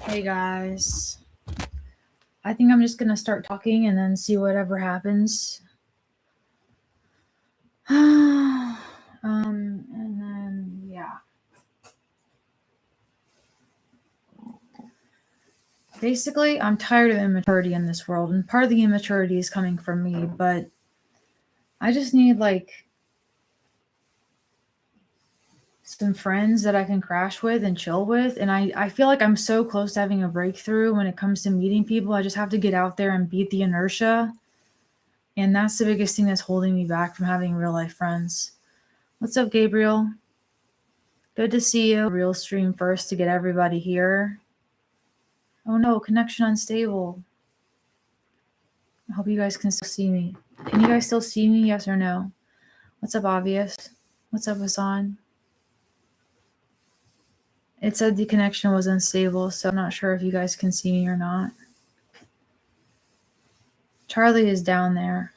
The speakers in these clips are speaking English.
Hey guys. I think I'm just gonna start talking and then see whatever happens. And then yeah. Basically, I'm tired of immaturity in this world, and part of the immaturity is coming from me, but I just need like some friends that I can crash with and chill with. And I feel like I'm so close to having a breakthrough when it comes to meeting people. I just have to get out there and beat the inertia. And that's the biggest thing that's holding me back from having real life friends. What's up, Gabriel? Good to see you. Real stream first to get everybody here. Oh no, connection unstable. I hope you guys can still see me. Can you guys still see me? Yes or no? What's up, Obvious? What's up, Hassan? It said the connection was unstable, so I'm not sure if you guys can see me or not. Charlie is down there.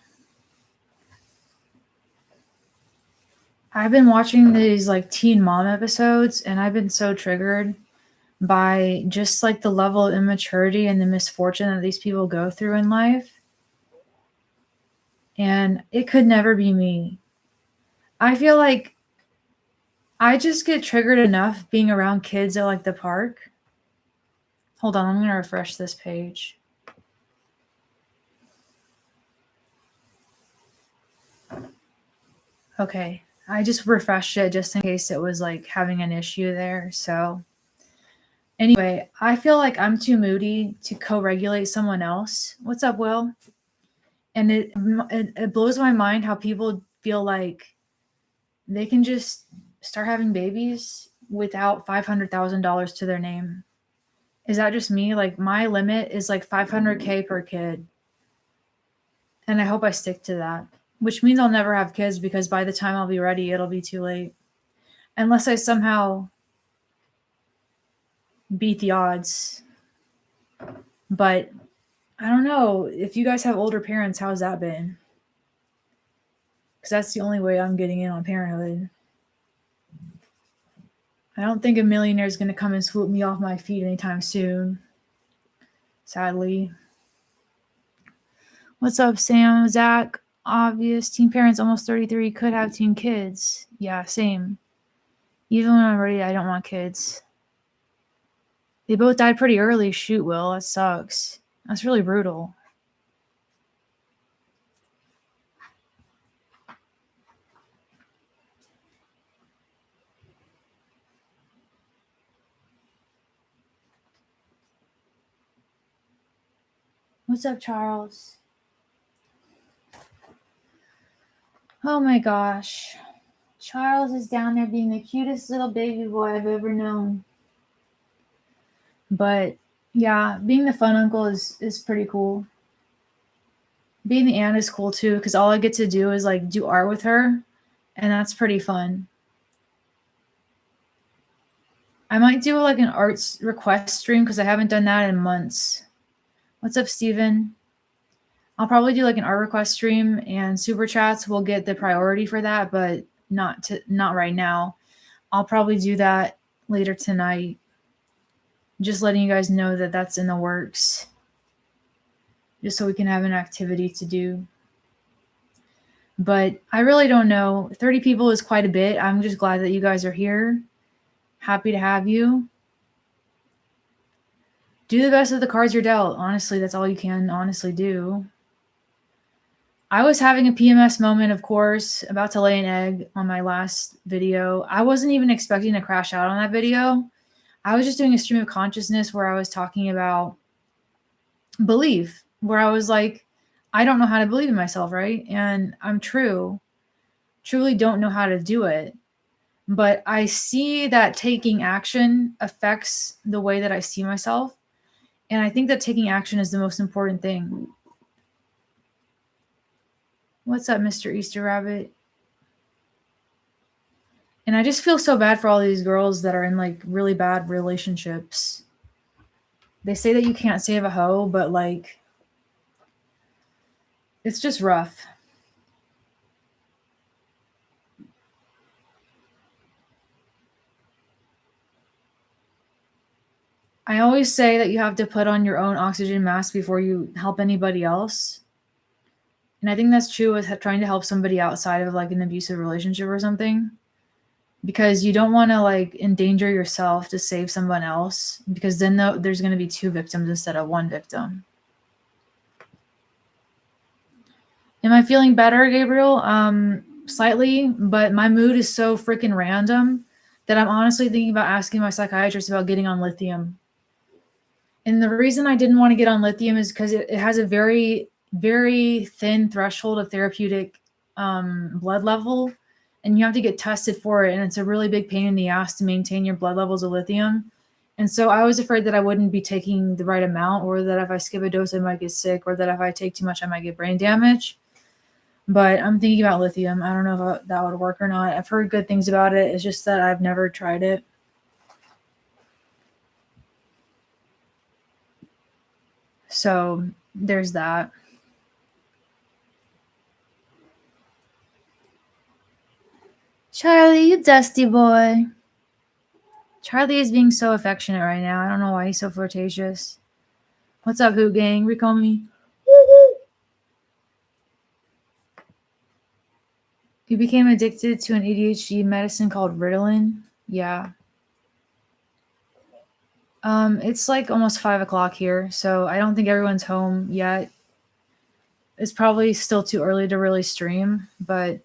I've been watching these like teen mom episodes, and I've been so triggered by just like the level of immaturity and the misfortune that these people go through in life. And it could never be me. I feel like I just get triggered enough being around kids at like the park. Hold on, I'm going to refresh this page. Okay, I just refreshed it just in case it was like having an issue there. So, anyway, I feel like I'm too moody to co regulate someone else. What's up, Will? And it blows my mind how people feel like they can just start having babies without $500,000 to their name. Is that just me? Like, my limit is like $500K per kid. And I hope I stick to that, which means I'll never have kids because by the time I'll be ready, it'll be too late. Unless I somehow beat the odds. But I don't know. If you guys have older parents, how's that been? Because that's the only way I'm getting in on parenthood. I don't think a millionaire is going to come and swoop me off my feet anytime soon. Sadly. What's up, Sam? Zach? Obvious. Teen parents, almost 33, could have teen kids. Yeah, same. Even when I'm ready, I don't want kids. They both died pretty early. Shoot, Will. That sucks. That's really brutal. What's up, Charles? Oh my gosh. Charles is down there being the cutest little baby boy I've ever known. But yeah, being the fun uncle is pretty cool. Being the aunt is cool too, because all I get to do is like do art with her, and that's pretty fun. I might do like an arts request stream because I haven't done that in months. What's up, Steven? I'll probably do like an art request stream, and super chats will get the priority for that, but not right now. I'll probably do that later tonight. Just letting you guys know that that's in the works, just so we can have an activity to do. But I really don't know. 30 people is quite a bit. I'm just glad that you guys are here. Happy to have you. Do the best of the cards you're dealt. Honestly, that's all you can honestly do. I was having a PMS moment, of course, about to lay an egg on my last video. I wasn't even expecting to crash out on that video. I was just doing a stream of consciousness where I was talking about belief, where I was like, I don't know how to believe in myself, right? And I'm truly don't know how to do it. But I see that taking action affects the way that I see myself. And I think that taking action is the most important thing. What's up, Mr. Easter Rabbit? And I just feel so bad for all these girls that are in like really bad relationships. They say that you can't save a hoe, but like, it's just rough. I always say that you have to put on your own oxygen mask before you help anybody else. And I think that's true with trying to help somebody outside of like an abusive relationship or something, because you don't want to like endanger yourself to save someone else, because then there's going to be two victims instead of one victim. Am I feeling better, Gabriel? Slightly, but my mood is so freaking random that I'm honestly thinking about asking my psychiatrist about getting on lithium. And the reason I didn't want to get on lithium is because it has a very, very thin threshold of therapeutic blood level, and you have to get tested for it. And it's a really big pain in the ass to maintain your blood levels of lithium. And so I was afraid that I wouldn't be taking the right amount, or that if I skip a dose, I might get sick, or that if I take too much, I might get brain damage. But I'm thinking about lithium. I don't know if that would work or not. I've heard good things about it. It's just that I've never tried it. So there's that. Charlie, you dusty boy. Charlie is being so affectionate right now. I don't know why he's so flirtatious. What's up, Hoot Gang? Recall me. You became addicted to an ADHD medicine called Ritalin. Yeah. It's like almost 5 o'clock here, so I don't think everyone's home yet. It's probably still too early to really stream, but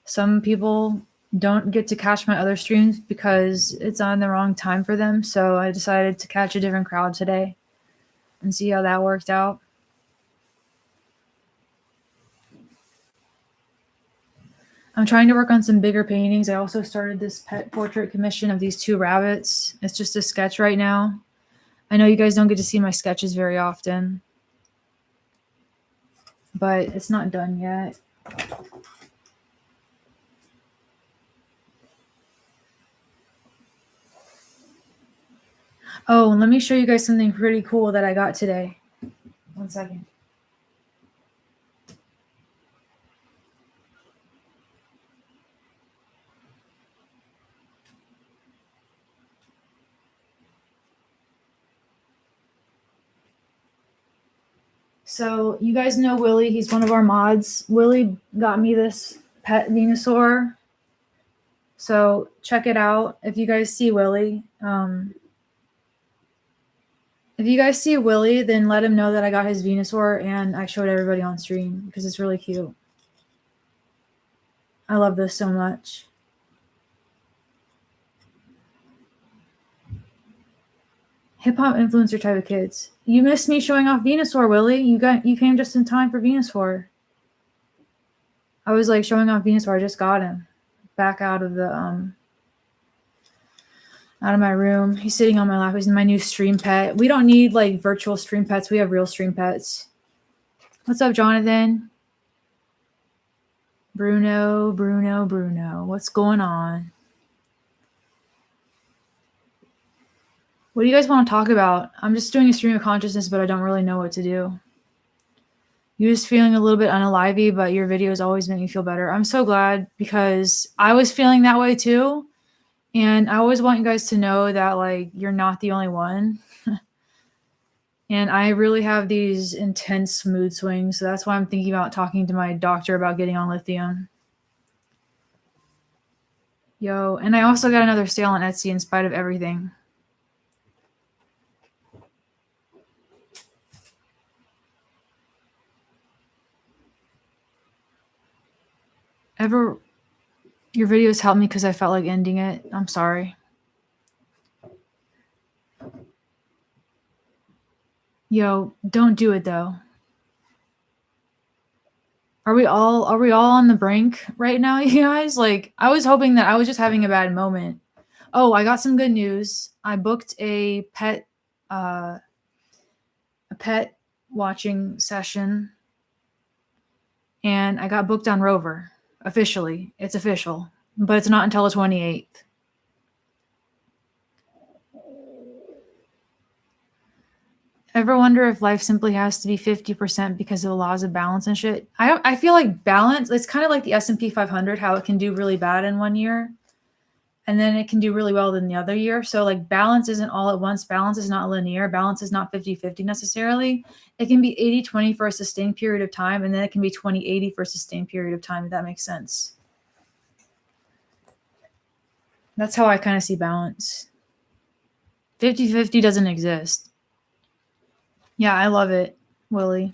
some people don't get to catch my other streams because it's on the wrong time for them. So I decided to catch a different crowd today and see how that worked out. I'm trying to work on some bigger paintings. I also started this pet portrait commission of these two rabbits. It's just a sketch right now. I know you guys don't get to see my sketches very often, but it's not done yet. Oh, and let me show you guys something pretty cool that I got today. 1 second. So you guys know Willie. He's one of our mods. Willie got me this pet Venusaur. So check it out. If you guys see Willie, then let him know that I got his Venusaur and I showed everybody on stream because it's really cute. I love this so much. Hip-hop influencer type of kids. You missed me showing off Venusaur, Willie. You came just in time for Venusaur. I was like showing off Venusaur. I just got him back out of the out of my room. He's sitting on my lap. He's my new stream pet. We don't need like virtual stream pets. We have real stream pets. What's up, Jonathan? Bruno. What's going on? What do you guys want to talk about? I'm just doing a stream of consciousness, but I don't really know what to do. You're just feeling a little bit unalivey, but your videos always make me feel better. I'm so glad because I was feeling that way too. And I always want you guys to know that like you're not the only one. And I really have these intense mood swings. So that's why I'm thinking about talking to my doctor about getting on lithium. Yo, and I also got another sale on Etsy in spite of everything. Your videos helped me because I felt like ending it. I'm sorry. Yo, don't do it though. Are we all on the brink right now, you guys? Like, I was hoping that I was just having a bad moment. Oh, I got some good news. I booked a pet watching session, and I got booked on Rover. Officially. It's official, but it's not until the 28th. Ever wonder if life simply has to be 50% because of the laws of balance and shit? I feel like balance, it's kind of like the S&P 500, how it can do really bad in 1 year. and then it can do really well in the other year. So like balance isn't all at once. Balance is not linear. Balance is not 50-50 necessarily. It can be 80-20 for a sustained period of time, and then it can be 20-80 for a sustained period of time, if that makes sense. That's how I kind of see balance. 50-50 doesn't exist. Yeah, I love it, Willie.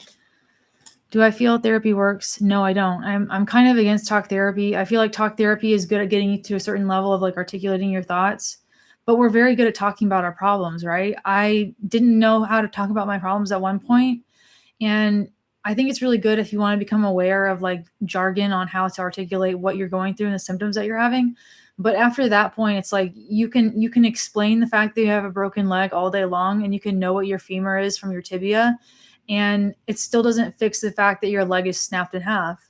Do I feel therapy works? No, I don't. I'm kind of against talk therapy. I feel like talk therapy is good at getting you to a certain level of like articulating your thoughts, but we're very good at talking about our problems, right? I didn't know how to talk about my problems at one point, and I think it's really good if you want to become aware of like jargon on how to articulate what you're going through and the symptoms that you're having. But after that point, it's like you can explain the fact that you have a broken leg all day long, and you can know what your femur is from your tibia, and it still doesn't fix the fact that your leg is snapped in half.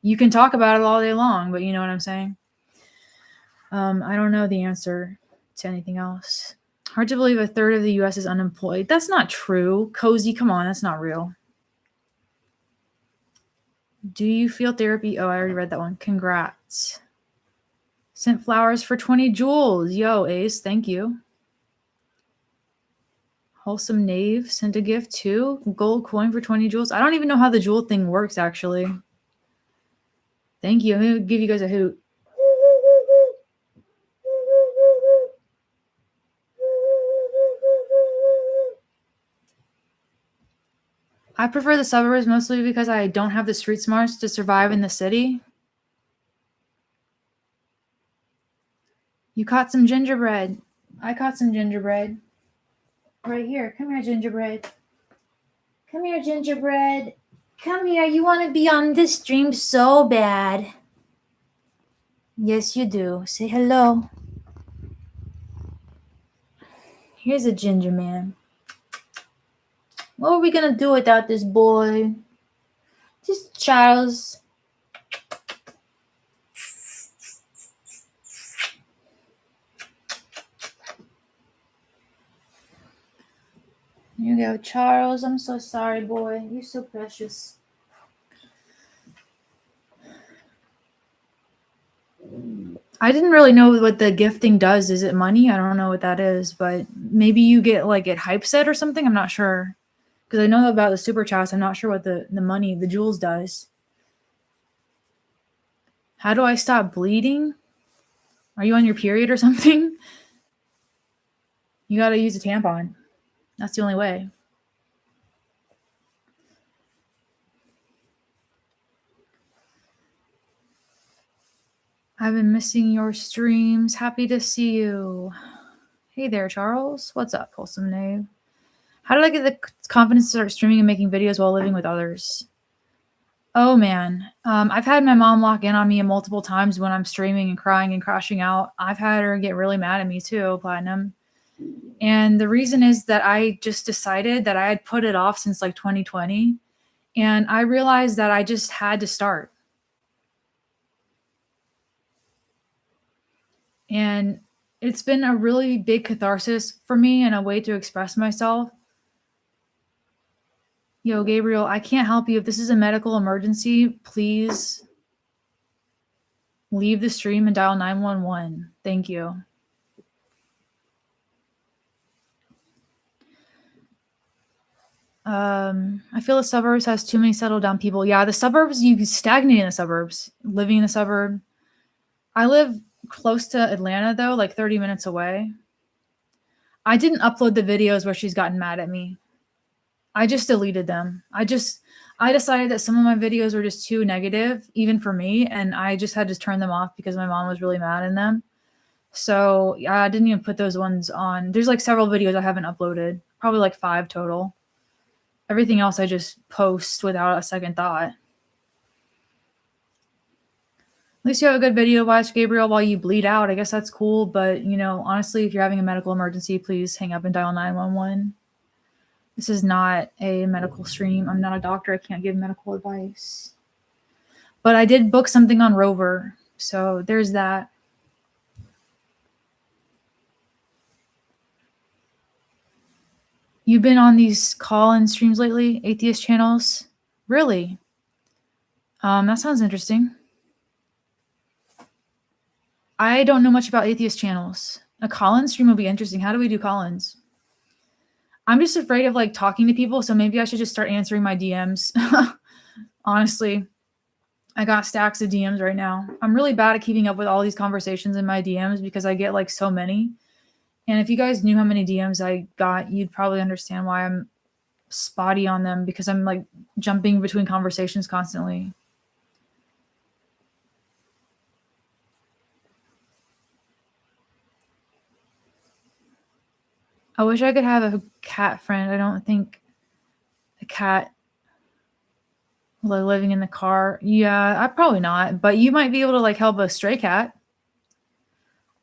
You can talk about it all day long, but you know what I'm saying? I don't know the answer to anything else. Hard to believe a third of the US is unemployed. That's not true. Cozy, come on, that's not real. Do you feel therapy? Oh, I already read that one. Congrats. Sent flowers for 20 joules. Yo, Ace, thank you. Wholesome Knave sent a gift too. Gold coin for 20 joules. I don't even know how the jewel thing works, actually. Thank you. I'm going to give you guys a hoot. I prefer the suburbs mostly because I don't have the street smarts to survive in the city. You caught some gingerbread. I caught some gingerbread. Right here. Come here, gingerbread. Come here, gingerbread. Come here. You want to be on this stream so bad. Yes, you do. Say hello. Here's a ginger man. What are we going to do without this boy? Just Charles. Here you go, Charles. I'm so sorry, boy. You're so precious. I didn't really know what the gifting does. Is it money? I don't know what that is, but maybe you get like it hypes it or something. I'm not sure. Because I know about the super chats. I'm not sure what the money, the jewels does. How do I stop bleeding? Are you on your period or something? You got to use a tampon. That's the only way. I've been missing your streams. Happy to see you. Hey there, Charles. What's up, Wholesome Knave? How did I get the confidence to start streaming and making videos while living with others? Oh, man. I've had my mom lock in on me multiple times when I'm streaming and crying and crashing out. I've had her get really mad at me too, Platinum. And the reason is that I just decided that I had put it off since like 2020. And I realized that I just had to start. And it's been a really big catharsis for me and a way to express myself. Yo, Gabriel, I can't help you. If this is a medical emergency, please leave the stream and dial 911. Thank you. I feel the suburbs has too many settled down people. Yeah, the suburbs, you stagnate in the suburbs, living in the suburb. I live close to Atlanta, though, like 30 minutes away. I didn't upload the videos where she's gotten mad at me. I just deleted them. I decided that some of my videos were just too negative, even for me, and I just had to turn them off because my mom was really mad in them. So I didn't even put those ones on. There's like several videos I haven't uploaded, probably like 5 total. Everything else I just post without a second thought. At least you have a good video to watch, Gabriel, while you bleed out. I guess that's cool. But, you know, honestly, if you're having a medical emergency, please hang up and dial 911. This is not a medical stream. I'm not a doctor. I can't give medical advice. But I did book something on Rover. So there's that. You've been on these call-in streams lately, atheist channels? Really? That sounds interesting. I don't know much about atheist channels. A Collins stream would be interesting. How do we do Collins? I'm just afraid of like talking to people, so maybe I should just start answering my DMs. Honestly, I got stacks of DMs right now. I'm really bad at keeping up with all these conversations in my DMs because I get like so many. And if you guys knew how many DMs I got, you'd probably understand why I'm spotty on them, because I'm like jumping between conversations constantly. I wish I could have a cat friend. I don't think a cat like living in the car. Yeah, I probably not, but you might be able to like help a stray cat,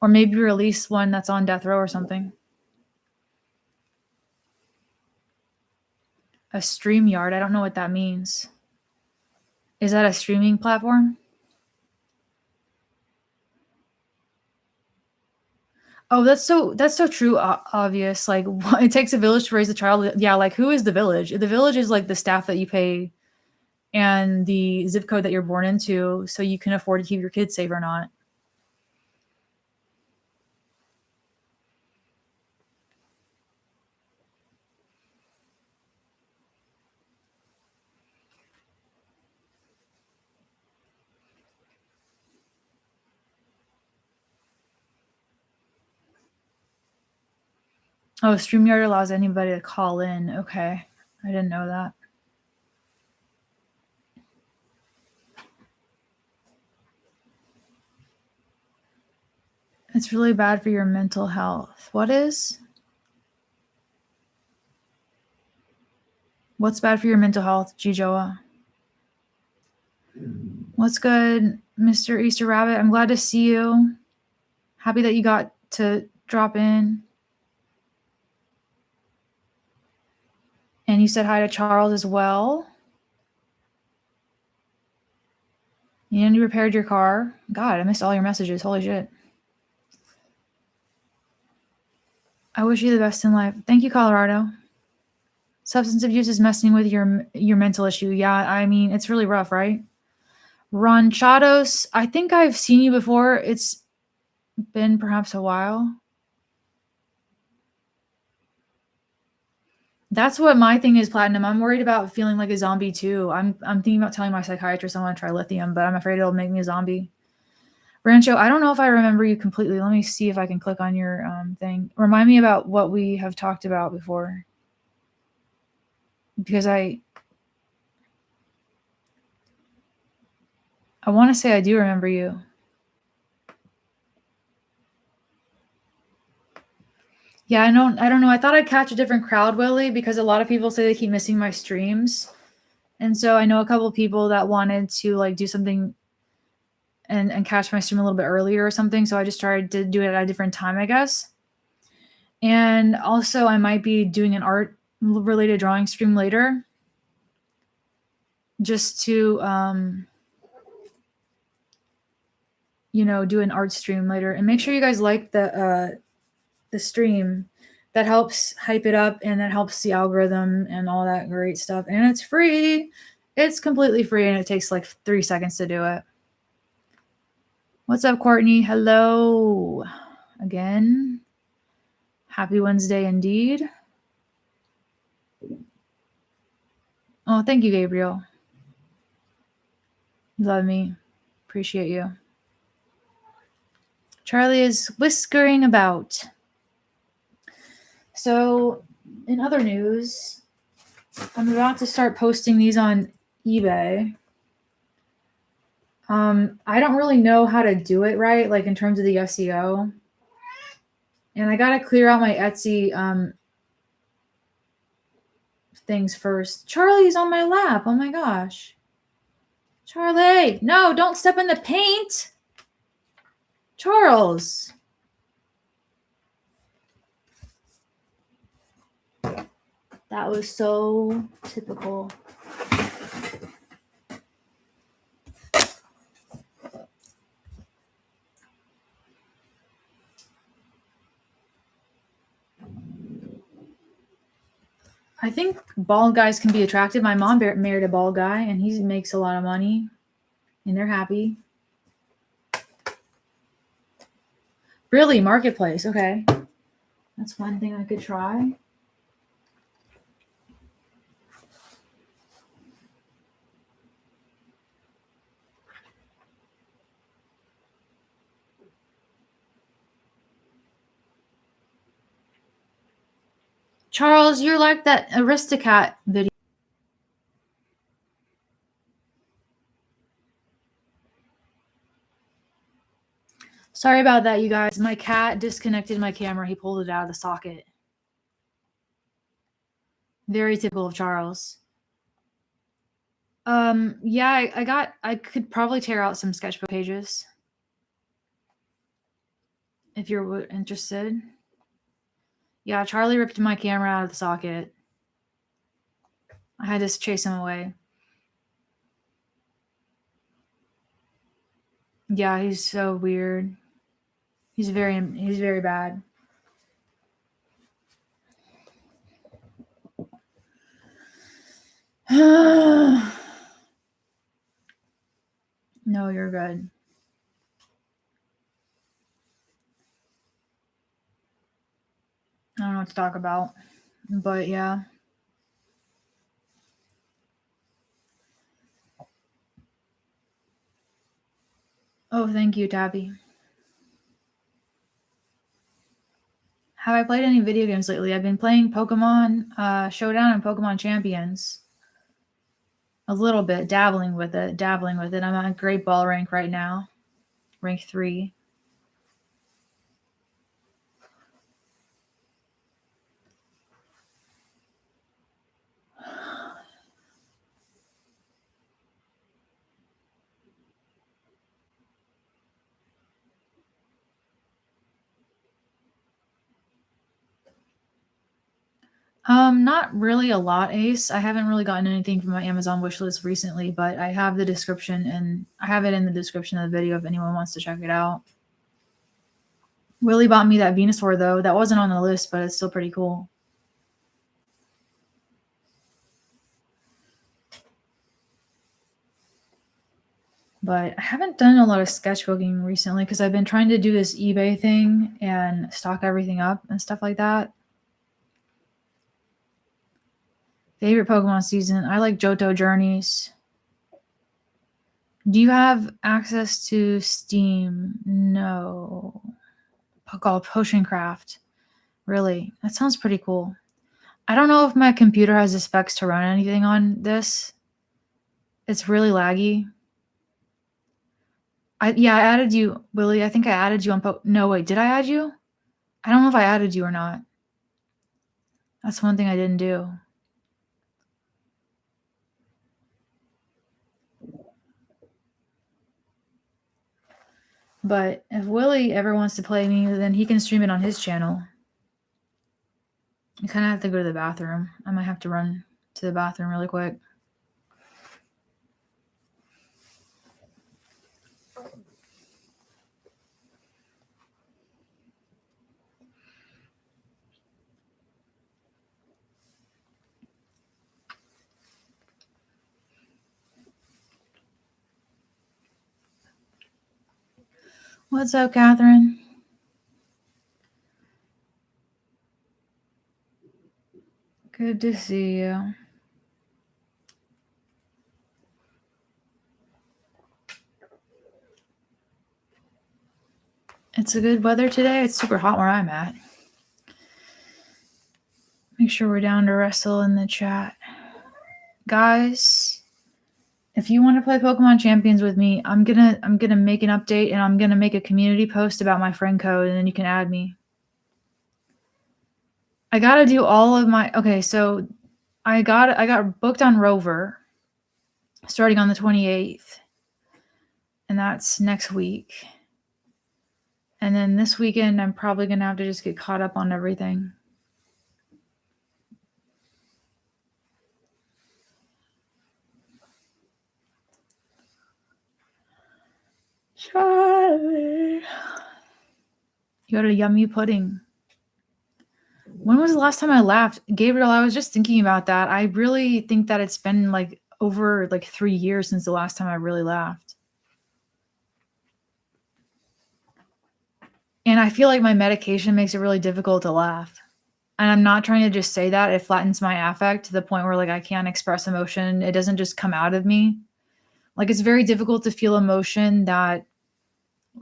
or maybe release one that's on death row or something. A StreamYard. I don't know what that means. Is that a streaming platform? Oh, that's so true. Obvious. Like, it takes a village to raise a child. Yeah, like who is the village? The village is like the staff that you pay and the zip code that you're born into, so you can afford to keep your kids safe or not. Oh, StreamYard allows anybody to call in. Okay. I didn't know that. It's really bad for your mental health. What is? What's bad for your mental health, Jijoa? What's good, Mr. Easter Rabbit? I'm glad to see you. Happy that you got to drop in. And you said hi to Charles as well. And you repaired your car. God, I missed all your messages. Holy shit. I wish you the best in life. Thank you, Colorado. Substance abuse is messing with your mental issue. Yeah, I mean, it's really rough, right? Ronchados, I think I've seen you before. It's been perhaps a while. That's what my thing is, Platinum. I'm worried about feeling like a zombie too. I'm thinking about telling my psychiatrist I want to try lithium, but I'm afraid it'll make me a zombie. Rancho, I don't know if I remember you completely. Let me see if I can click on your thing. Remind me about what we have talked about before. Because I want to say I do remember you. Yeah, I don't know. I thought I'd catch a different crowd, Willie, because a lot of people say they keep missing my streams. And so I know a couple of people that wanted to like do something and catch my stream a little bit earlier or something. So I just tried to do it at a different time, I guess. And also I might be doing an art related drawing stream later, just to do an art stream later. And make sure you guys like the stream. That helps hype it up, and that helps the algorithm and all that great stuff. And it's free. It's completely free, and it takes like 3 seconds to do it. What's up, Courtney? Hello again. Happy Wednesday indeed. Oh, thank you, Gabriel. You love me. Appreciate you. Charlie is whiskering about. So, in other news, I'm about to start posting these on eBay. I don't really know how to do it right, like in terms of the SEO. And I got to clear out my Etsy things first. Charlie's on my lap. Oh my gosh. Charlie, no, don't step in the paint. Charles. That was so typical. I think bald guys can be attractive. My mom married a bald guy, and he makes a lot of money, and they're happy. Really? Marketplace. Okay. That's one thing I could try. Charles, you're like that Aristocat video. Sorry about that, you guys. My cat disconnected my camera. He pulled it out of the socket. Very typical of Charles. Yeah, I could probably tear out some sketchbook pages if you're interested. Yeah, Charlie ripped my camera out of the socket. I had to chase him away. Yeah, he's so weird. He's very bad. No, you're good. I don't know what to talk about, but yeah. Oh, thank you, Tabby. Have I played any video games lately? I've been playing Pokemon Showdown and Pokemon Champions. A little bit, dabbling with it. I'm on Great Ball rank right now, rank 3. Not really a lot, Ace. I haven't really gotten anything from my Amazon wishlist recently, but I have the description and I have it in the description of the video if anyone wants to check it out. Willie bought me that Venusaur though. That wasn't on the list, but it's still pretty cool. But I haven't done a lot of sketchbooking recently because I've been trying to do this eBay thing and stock everything up and stuff like that. Favorite Pokemon season? I like Johto Journeys. Do you have access to Steam? No. Called Potion Craft. Really? That sounds pretty cool. I don't know if my computer has the specs to run anything on this. It's really laggy. I added you, Willie. I think I added you on No, wait, did I add you? I don't know if I added you or not. That's one thing I didn't do. But if Willie ever wants to play me, then he can stream it on his channel. I kind of have to go to the bathroom. I might have to run to the bathroom really quick. What's up, Catherine? Good to see you. It's a good weather today. It's super hot where I'm at. Make sure we're down to wrestle in the chat. Guys, if you want to play Pokemon Champions with me, I'm gonna make an update and I'm gonna make a community post about my friend code and then you can add me. I gotta do all of my so I got booked on Rover starting on the 28th. And that's next week. And then this weekend I'm probably gonna have to just get caught up on everything. Charlie. You got a yummy pudding. When was the last time I laughed? Gabriel, I was just thinking about that. I really think that it's been like over like 3 years since the last time I really laughed. And I feel like my medication makes it really difficult to laugh. And I'm not trying to just say that, it flattens my affect to the point where, like, I can't express emotion, it doesn't just come out of me. Like, it's very difficult to feel emotion that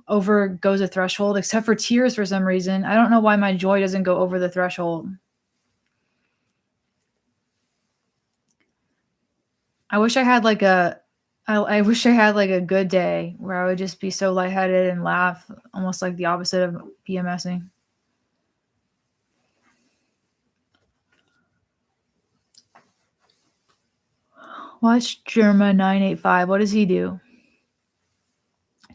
over goes a threshold, except for tears for some reason. I don't know why my joy doesn't go over the threshold. I wish I had like a I wish I had like a good day where I would just be so lightheaded and laugh, almost like the opposite of PMSing. Watch Germa985. What does he do?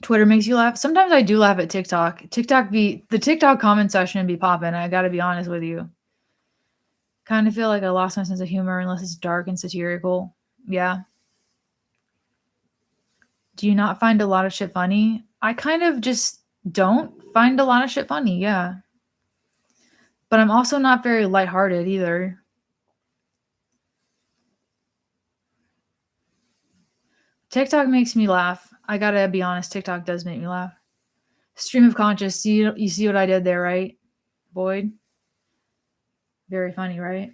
Twitter makes you laugh. Sometimes I do laugh at TikTok. The TikTok comment section be popping. I got to be honest with you. Kind of feel like I lost my sense of humor unless it's dark and satirical. Yeah. Do you not find a lot of shit funny? I kind of just don't find a lot of shit funny. Yeah. But I'm also not very lighthearted either. TikTok makes me laugh. I gotta be honest, TikTok does make me laugh. Stream of conscious. You see what I did there, right, Boyd? Very funny, right?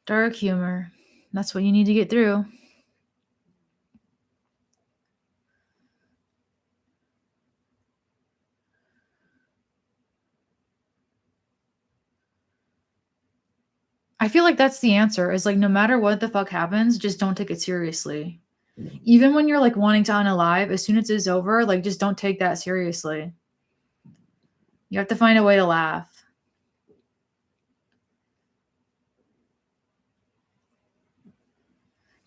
Dark humor. That's what you need to get through. I feel like that's the answer. Is like no matter what the fuck happens, just don't take it seriously. Even when you're like wanting to unalive, as soon as it's over, like just don't take that seriously. You have to find a way to laugh.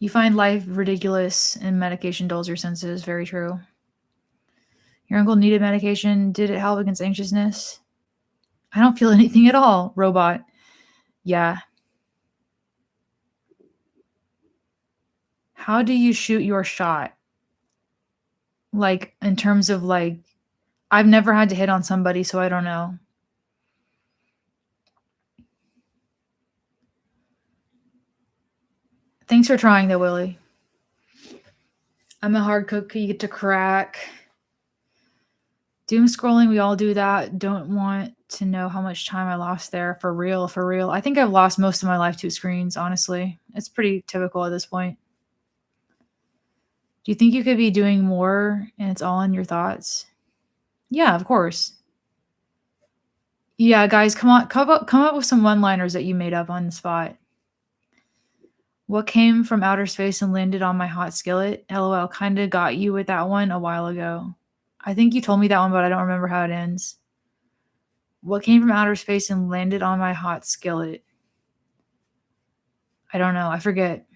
You find life ridiculous and medication dulls your senses. Very true. Your uncle needed medication. Did it help against anxiousness? I don't feel anything at all, robot. Yeah. How do you shoot your shot? Like, in terms of like, I've never had to hit on somebody, so I don't know. Thanks for trying though, Willie. I'm a hard cookie to crack. Doom scrolling, we all do that. Don't want to know how much time I lost there. For real, for real. I think I've lost most of my life to screens, honestly. It's pretty typical at this point. Do you think you could be doing more and it's all in your thoughts? Yeah, of course. Yeah, guys, come on, come up with some one-liners that you made up on the spot. What came from outer space and landed on my hot skillet? LOL, kinda got you with that one a while ago. I think you told me that one, but I don't remember how it ends. What came from outer space and landed on my hot skillet? I don't know. I forget.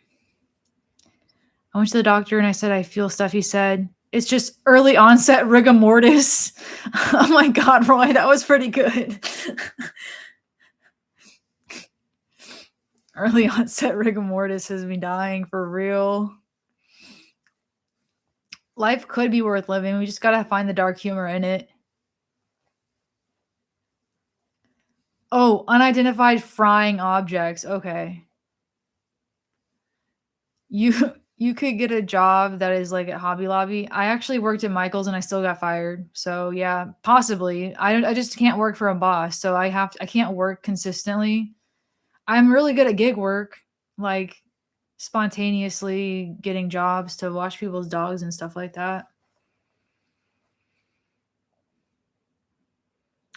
I went to the doctor and I said, I feel stuff. He said, it's just early onset rigor mortis. Oh my God, Roy, that was pretty good. Early onset rigor mortis has me dying for real. Life could be worth living. We just got to find the dark humor in it. Oh, unidentified frying objects. Okay. You could get a job that is like at Hobby Lobby. I actually worked at Michael's and I still got fired. So yeah, possibly. I just can't work for a boss. So I can't work consistently. I'm really good at gig work, like spontaneously getting jobs to watch people's dogs and stuff like that.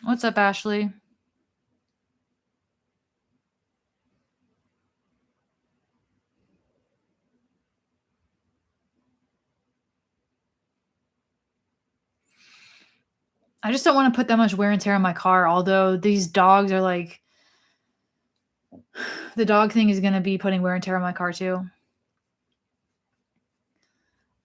What's up, Ashley? I just don't want to put that much wear and tear on my car, although these dogs are like the dog thing is going to be putting wear and tear on my car too.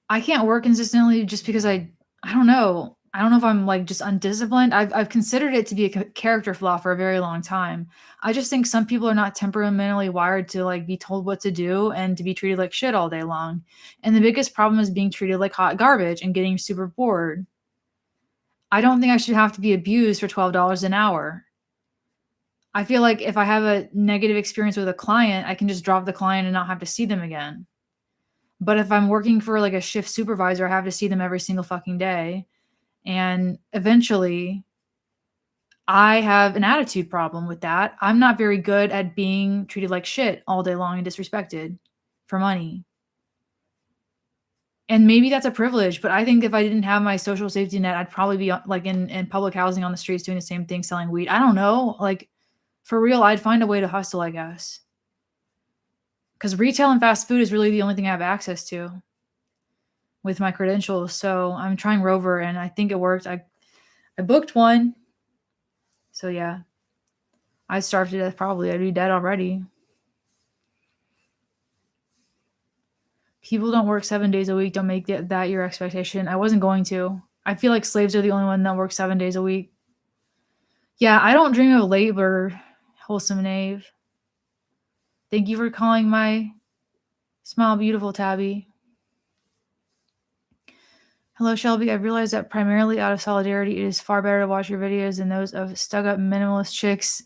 I can't work consistently just because I don't know. I don't know if I'm like just undisciplined. I've considered it to be a character flaw for a very long time. I just think some people are not temperamentally wired to like be told what to do and to be treated like shit all day long. And the biggest problem is being treated like hot garbage and getting super bored. I don't think I should have to be abused for $12 an hour. I feel like if I have a negative experience with a client, I can just drop the client and not have to see them again. But if I'm working for like a shift supervisor, I have to see them every single fucking day. And eventually, I have an attitude problem with that. I'm not very good at being treated like shit all day long and disrespected for money. And maybe that's a privilege, but I think if I didn't have my social safety net, I'd probably be like in public housing on the streets doing the same thing, selling weed. I don't know. Like for real, I'd find a way to hustle, I guess. Because retail and fast food is really the only thing I have access to with my credentials. So I'm trying Rover and I think it worked. I booked one. So yeah, I starved to death probably. I'd be dead already. People don't work 7 days a week. Don't make that your expectation. I wasn't going to. I feel like slaves are the only one that work 7 days a week. Yeah, I don't dream of labor, wholesome knave. Thank you for calling my smile beautiful, Tabby. Hello, Shelby. I realized that primarily out of solidarity, it is far better to watch your videos than those of stuck-up minimalist chicks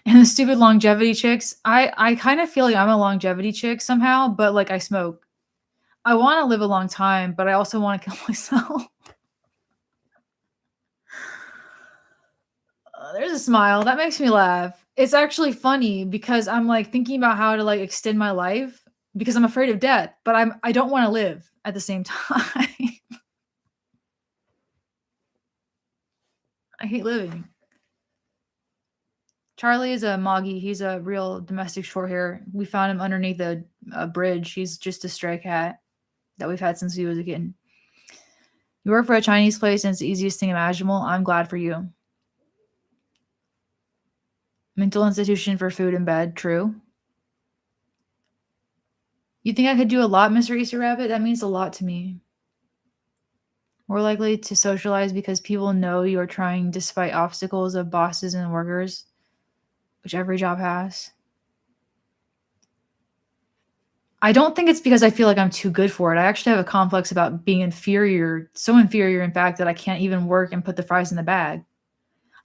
and the stupid longevity chicks. I kind of feel like I'm a longevity chick somehow, but like I smoke. I want to live a long time, but I also want to kill myself. There's a smile. That makes me laugh. It's actually funny because I'm like thinking about how to like extend my life because I'm afraid of death, but I don't want to live at the same time. I hate living. Charlie is a moggy. He's a real domestic short hair. We found him underneath a bridge. He's just a stray cat that we've had since he was a kitten. You work for a Chinese place and it's the easiest thing imaginable. I'm glad for you. Mental institution for food and bed. True. You think I could do a lot, Mr. Easter Rabbit? That means a lot to me. More likely to socialize because people know you are trying despite obstacles of bosses and workers, which every job has. I don't think it's because I feel like I'm too good for it. I actually have a complex about being inferior, so inferior, in fact, that I can't even work and put the fries in the bag.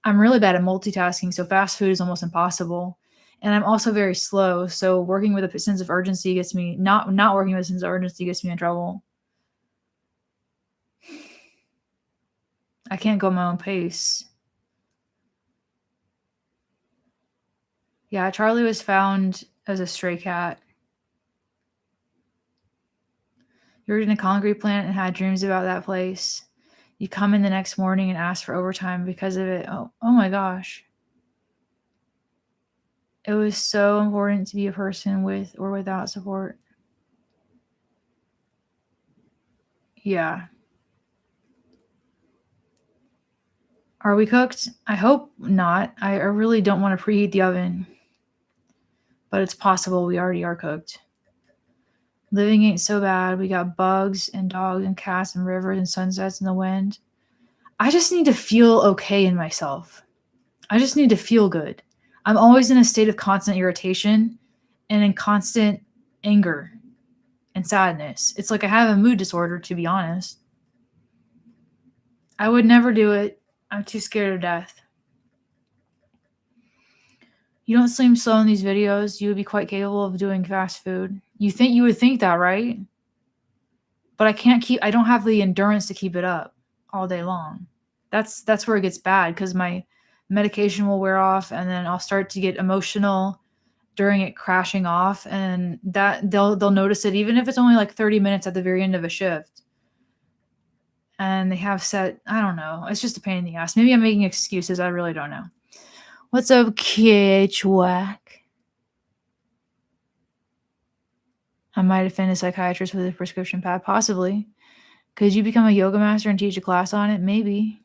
I'm really bad at multitasking, so fast food is almost impossible. And I'm also very slow, so working with a sense of urgency gets me not working with a sense of urgency gets me in trouble. I can't go my own pace. Yeah, Charlie was found as a stray cat. You worked in a concrete plant and had dreams about that place. You come in the next morning and ask for overtime because of it. Oh my gosh. It was so important to be a person with or without support. Yeah. Are we cooked? I hope not. I really don't want to preheat the oven. But it's possible we already are cooked. Living ain't so bad. We got bugs and dogs and cats and rivers and sunsets and the wind. I just need to feel okay in myself. I just need to feel good. I'm always in a state of constant irritation and in constant anger and sadness. It's like I have a mood disorder, to be honest. I would never do it. I'm too scared of death. You don't seem slow in these videos. You would be quite capable of doing fast food. You would think that, right? But I don't have the endurance to keep it up all day long. That's where it gets bad because my medication will wear off and then I'll start to get emotional during it crashing off, and that they'll notice it even if it's only like 30 minutes at the very end of a shift. And they have set, I don't know. It's just a pain in the ass. Maybe I'm making excuses. I really don't know. What's up, Kitchwack? I might offend a psychiatrist with a prescription pad. Possibly. Could you become a yoga master and teach a class on it? Maybe.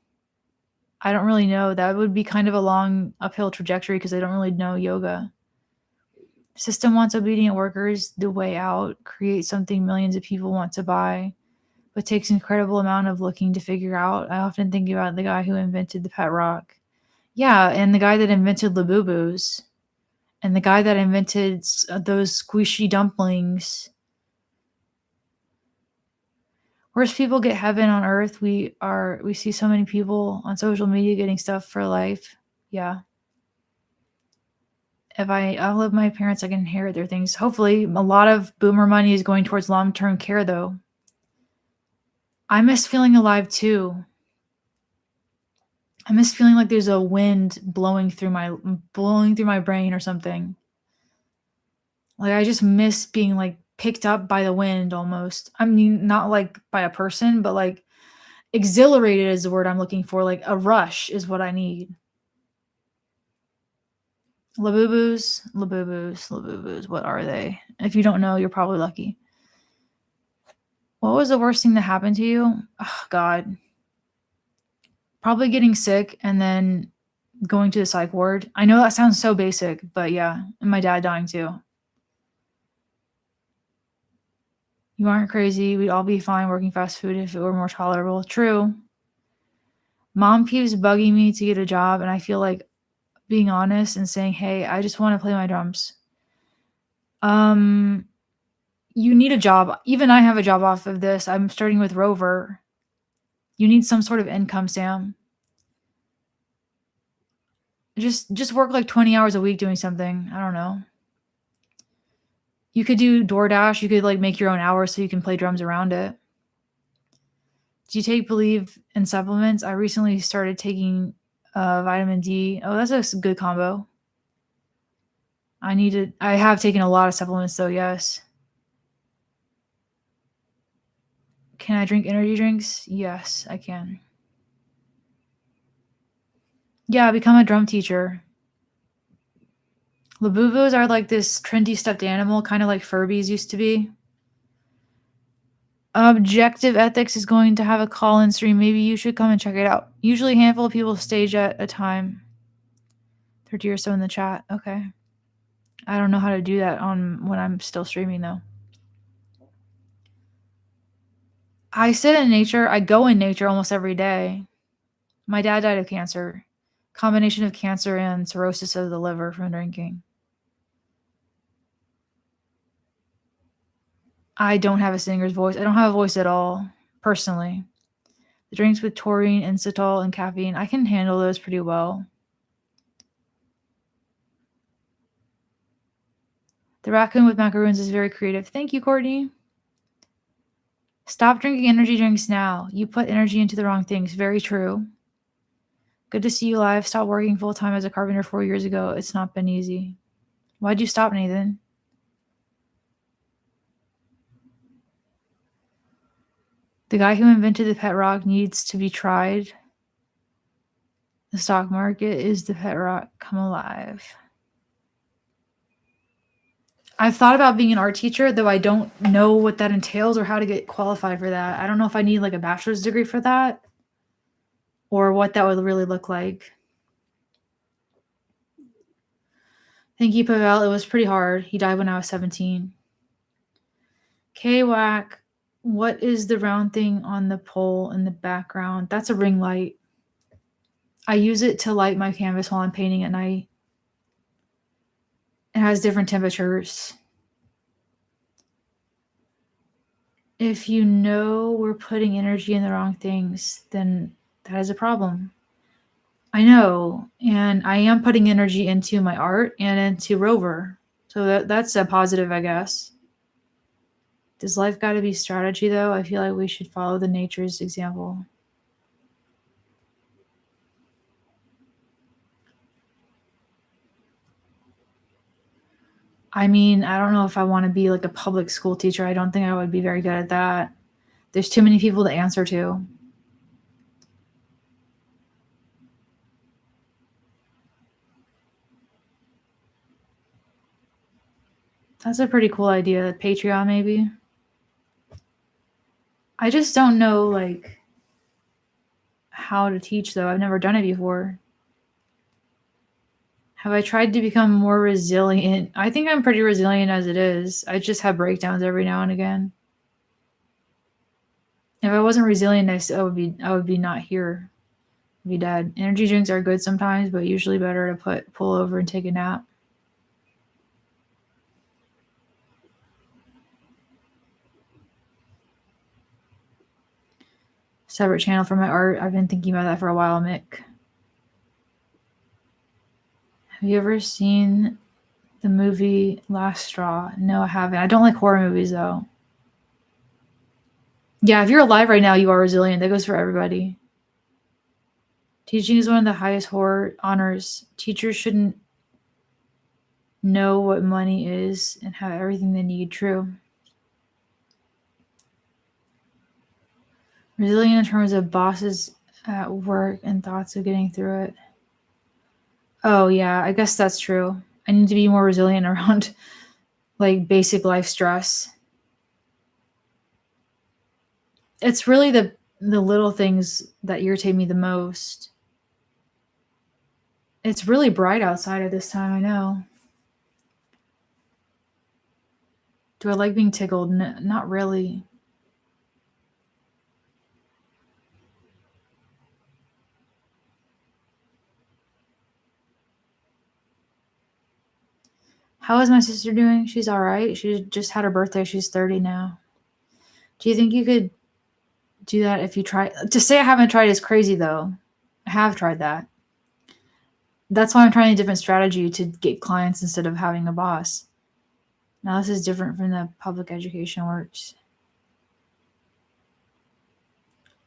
I don't really know. That would be kind of a long uphill trajectory because I don't really know yoga. System wants obedient workers. The way out. Create something millions of people want to buy, but takes incredible amount of looking to figure out. I often think about the guy who invented the pet rock. Yeah, and the guy that invented Labubus. And the guy that invented those squishy dumplings. Worst people get heaven on earth. We see so many people on social media getting stuff for life. Yeah. If I outlive my parents, I can inherit their things. Hopefully, a lot of boomer money is going towards long-term care, though. I miss feeling alive too. I miss feeling like there's a wind blowing through my brain or something. Like I just miss being like picked up by the wind almost. I mean, not like by a person, but like exhilarated is the word I'm looking for. Like a rush is what I need. Labubus, labubus, labubus. What are they? If you don't know, you're probably lucky. What was the worst thing that happened to you? Oh, God. Probably getting sick and then going to the psych ward. I know that sounds so basic, but yeah. And my dad dying too. You aren't crazy. We'd all be fine working fast food if it were more tolerable. True. Mom keeps bugging me to get a job, and I feel like being honest and saying, hey, I just want to play my drums. You need a job. Even I have a job off of this. I'm starting with Rover. You need some sort of income, Sam. Just work like 20 hours a week doing something. I don't know. You could do DoorDash. You could like make your own hours so you can play drums around it. Do you take Believe in supplements? I recently started taking vitamin D. Oh, that's a good combo. I have taken a lot of supplements though, yes. Can I drink energy drinks? Yes, I can. Yeah, become a drum teacher. Labubus are like this trendy stuffed animal, kind of like Furbies used to be. Objective Ethics is going to have a call-in stream. Maybe you should come and check it out. Usually a handful of people stage at a time. 30 or so in the chat. Okay. I don't know how to do that on when I'm still streaming though. I sit in nature. I go in nature almost every day. My dad died of cancer. Combination of cancer and cirrhosis of the liver from drinking. I don't have a singer's voice. I don't have a voice at all, personally. The drinks with taurine, inositol, and caffeine, I can handle those pretty well. The raccoon with macaroons is very creative. Thank you, Courtney. Stop drinking energy drinks now. You put energy into the wrong things. Very true. Good to see you live. Stopped working full-time as a carpenter 4 years ago. It's not been easy. Why'd you stop, Nathan? The guy who invented the pet rock needs to be tried. The stock market is the pet rock. Come alive. I've thought about being an art teacher, though I don't know what that entails or how to get qualified for that. I don't know if I need like a bachelor's degree for that or what that would really look like. Thank you, Pavel. It was pretty hard. He died when I was 17. K-Wack, what is the round thing on the pole in the background? That's a ring light. I use it to light my canvas while I'm painting at night. It has different temperatures. If you know we're putting energy in the wrong things, then that is a problem. I know, and I am putting energy into my art and into Rover. So that's a positive, I guess. Does life got to be strategy, though? I feel like we should follow the nature's example. I mean, I don't know if I want to be like a public school teacher. I don't think I would be very good at that. There's too many people to answer to. That's a pretty cool idea. Patreon, maybe. I just don't know, like, how to teach, though. I've never done it before. Have I tried to become more resilient? I think I'm pretty resilient as it is. I just have breakdowns every now and again. If I wasn't resilient, I would be not here. I'd be dead. Energy drinks are good sometimes, but usually better to pull over and take a nap. Separate channel for my art. I've been thinking about that for a while, Mick. Have you ever seen The movie Last Straw. No, I haven't. I don't like horror movies though. Yeah, if you're alive right now, you are resilient. That goes for everybody. Teaching is one of the highest horror honors. Teachers shouldn't know what money is and have everything they need. True. Resilient in terms of bosses at work and thoughts of getting through it. Oh, yeah, I guess that's true. I need to be more resilient around like basic life stress. It's really the little things that irritate me the most. It's really bright outside at this time, I know. Do I like being tickled? Not really. How is my sister doing? She's all right. She just had her birthday. She's 30 now. Do you think you could do that if you try? To say I haven't tried is crazy, though. I have tried that. That's why I'm trying a different strategy to get clients instead of having a boss. Now, this is different from the public education works.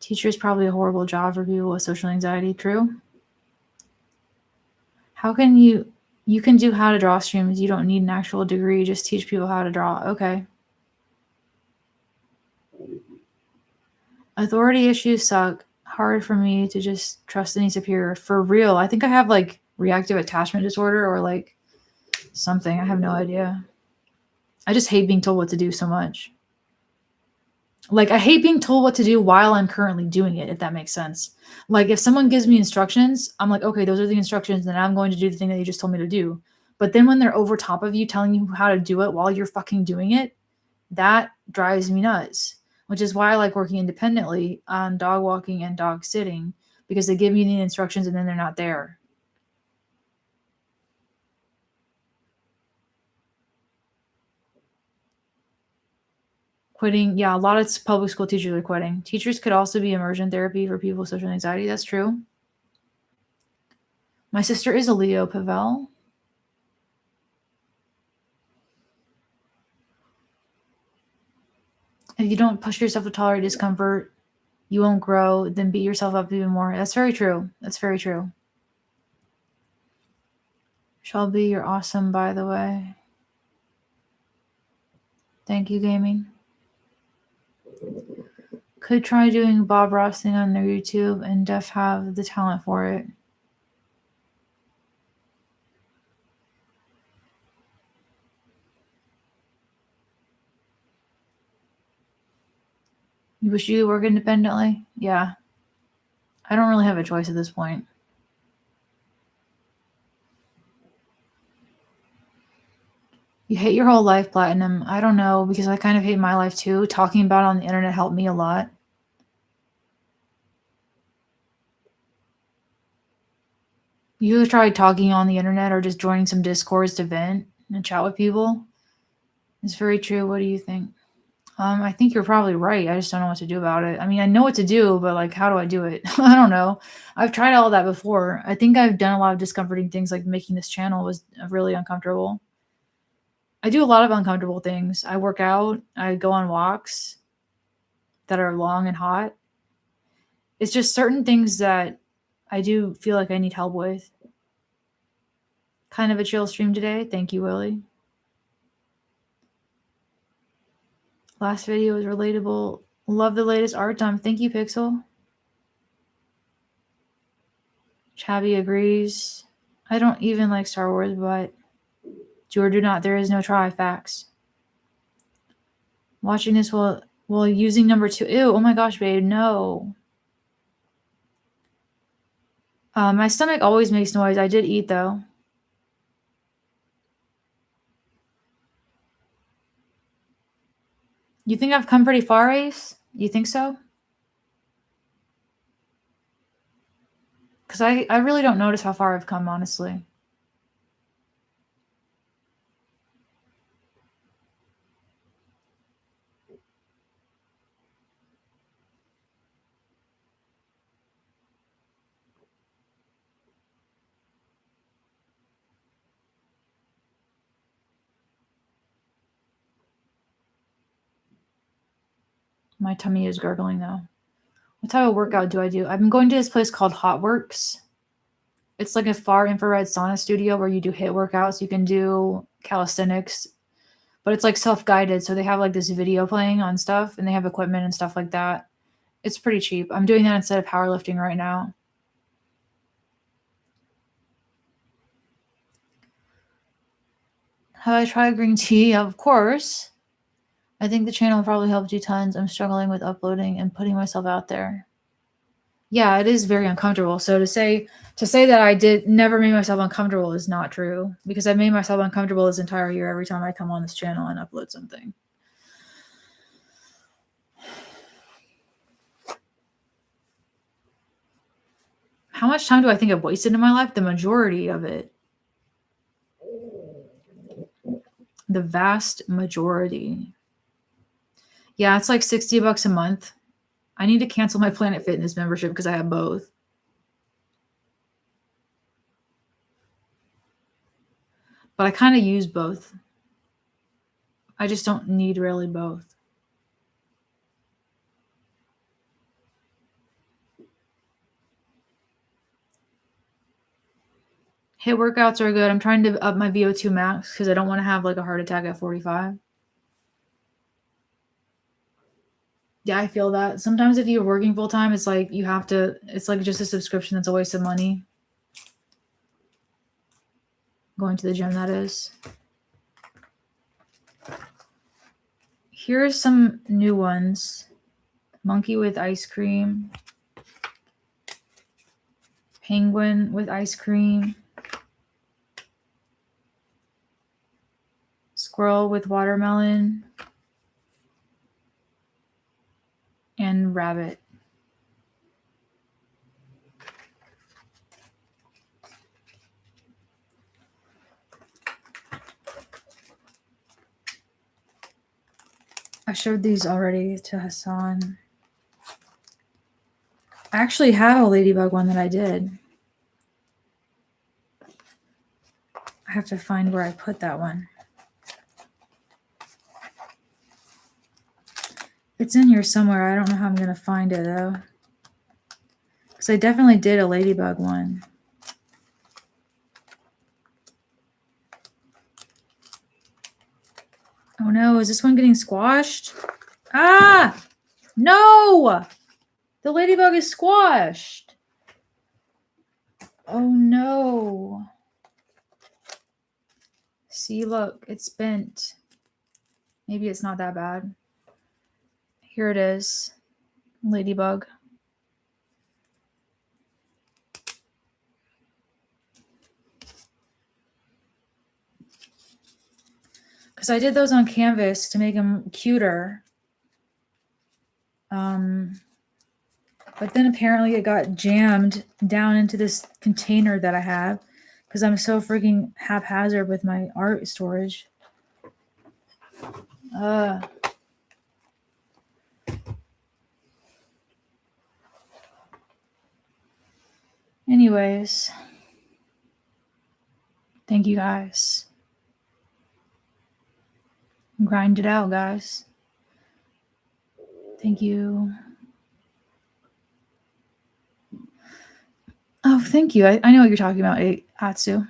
Teacher is probably a horrible job for people with social anxiety. True. How can you can do how to draw streams? You don't need an actual degree. Just teach people how to draw. Okay. Authority issues suck. Hard for me to just trust any superior. For real. I think I have like reactive attachment disorder or like something. I have no idea. I just hate being told what to do so much. Like, I hate being told what to do while I'm currently doing it, if that makes sense. Like, if someone gives me instructions, I'm like, okay, those are the instructions, and I'm going to do the thing that you just told me to do. But then when they're over top of you telling you how to do it while you're fucking doing it, that drives me nuts. Which is why I like working independently on dog walking and dog sitting, because they give me the instructions and then they're not there. Quitting, yeah, a lot of public school teachers are quitting. Teachers could also be immersion therapy for people with social anxiety. That's true. My sister is a Leo, Pavel. If you don't push yourself to tolerate discomfort, you won't grow, then beat yourself up even more. That's very true. That's very true. Shelby, you're awesome, by the way. Thank you, gaming. Could try doing Bob Ross thing on their YouTube and def have the talent for it. You wish you could work independently? Yeah. I don't really have a choice at this point. You hate your whole life, Platinum. I don't know, because I kind of hate my life too. Talking about it on the internet helped me a lot. You have tried talking on the internet or just joining some discords to vent and chat with people? It's very true. What do you think? I think you're probably right. I just don't know what to do about it. I mean, I know what to do, but like, how do I do it? I don't know. I've tried all that before. I think I've done a lot of discomforting things, like making this channel was really uncomfortable. I do a lot of uncomfortable things. I work out, I go on walks that are long and hot. It's just certain things that I do feel like I need help with. Kind of a chill stream today. Thank you, Willie. Last video was relatable. Love the latest art time. Thank you, Pixel. Chabby agrees. I don't even like Star Wars, but do or do not, there is no try. Facts. Watching this while using number 2. Ew, oh my gosh, babe, no. My stomach always makes noise. I did eat, though. You think I've come pretty far, Ace? You think so? Because I really don't notice how far I've come, honestly. My tummy is gurgling though. What type of workout do I do? I've been going to this place called HotWorks. It's like a far infrared sauna studio where you do HIIT workouts. You can do calisthenics, but it's like self-guided. So they have like this video playing on stuff and they have equipment and stuff like that. It's pretty cheap. I'm doing that instead of powerlifting right now. Have I tried green tea? Of course. I think the channel probably helped you tons. I'm struggling with uploading and putting myself out there. Yeah, it is very uncomfortable. So to say that I did never made myself uncomfortable is not true, because I made myself uncomfortable this entire year every time I come on this channel and upload something. How much time do I think I've wasted in my life? The majority of it. The vast majority. Yeah, it's like $60 a month. I need to cancel my Planet Fitness membership because I have both. But I kind of use both. I just don't need really both. HIIT workouts are good. I'm trying to up my VO2 max because I don't want to have like a heart attack at 45. Yeah, I feel that. Sometimes if you're working full time, it's like you have to, it's like just a subscription that's a waste of money. Going to the gym, that is. Here's some new ones. Monkey with ice cream. Penguin with ice cream. Squirrel with watermelon. And rabbit. I showed these already to Hassan. I actually have a ladybug one that I did. I have to find where I put that one. It's in here somewhere. I don't know how I'm going to find it though. Because I definitely did a ladybug one. Oh no, is this one getting squashed? Ah! No! The ladybug is squashed. Oh no. See, look, it's bent. Maybe it's not that bad. Here it is. Ladybug. Because I did those on canvas to make them cuter. But then apparently it got jammed down into this container that I have because I'm so freaking haphazard with my art storage. Anyways, thank you guys. Grind it out, guys. Thank you. Oh, thank you. I know what you're talking about, Atsu.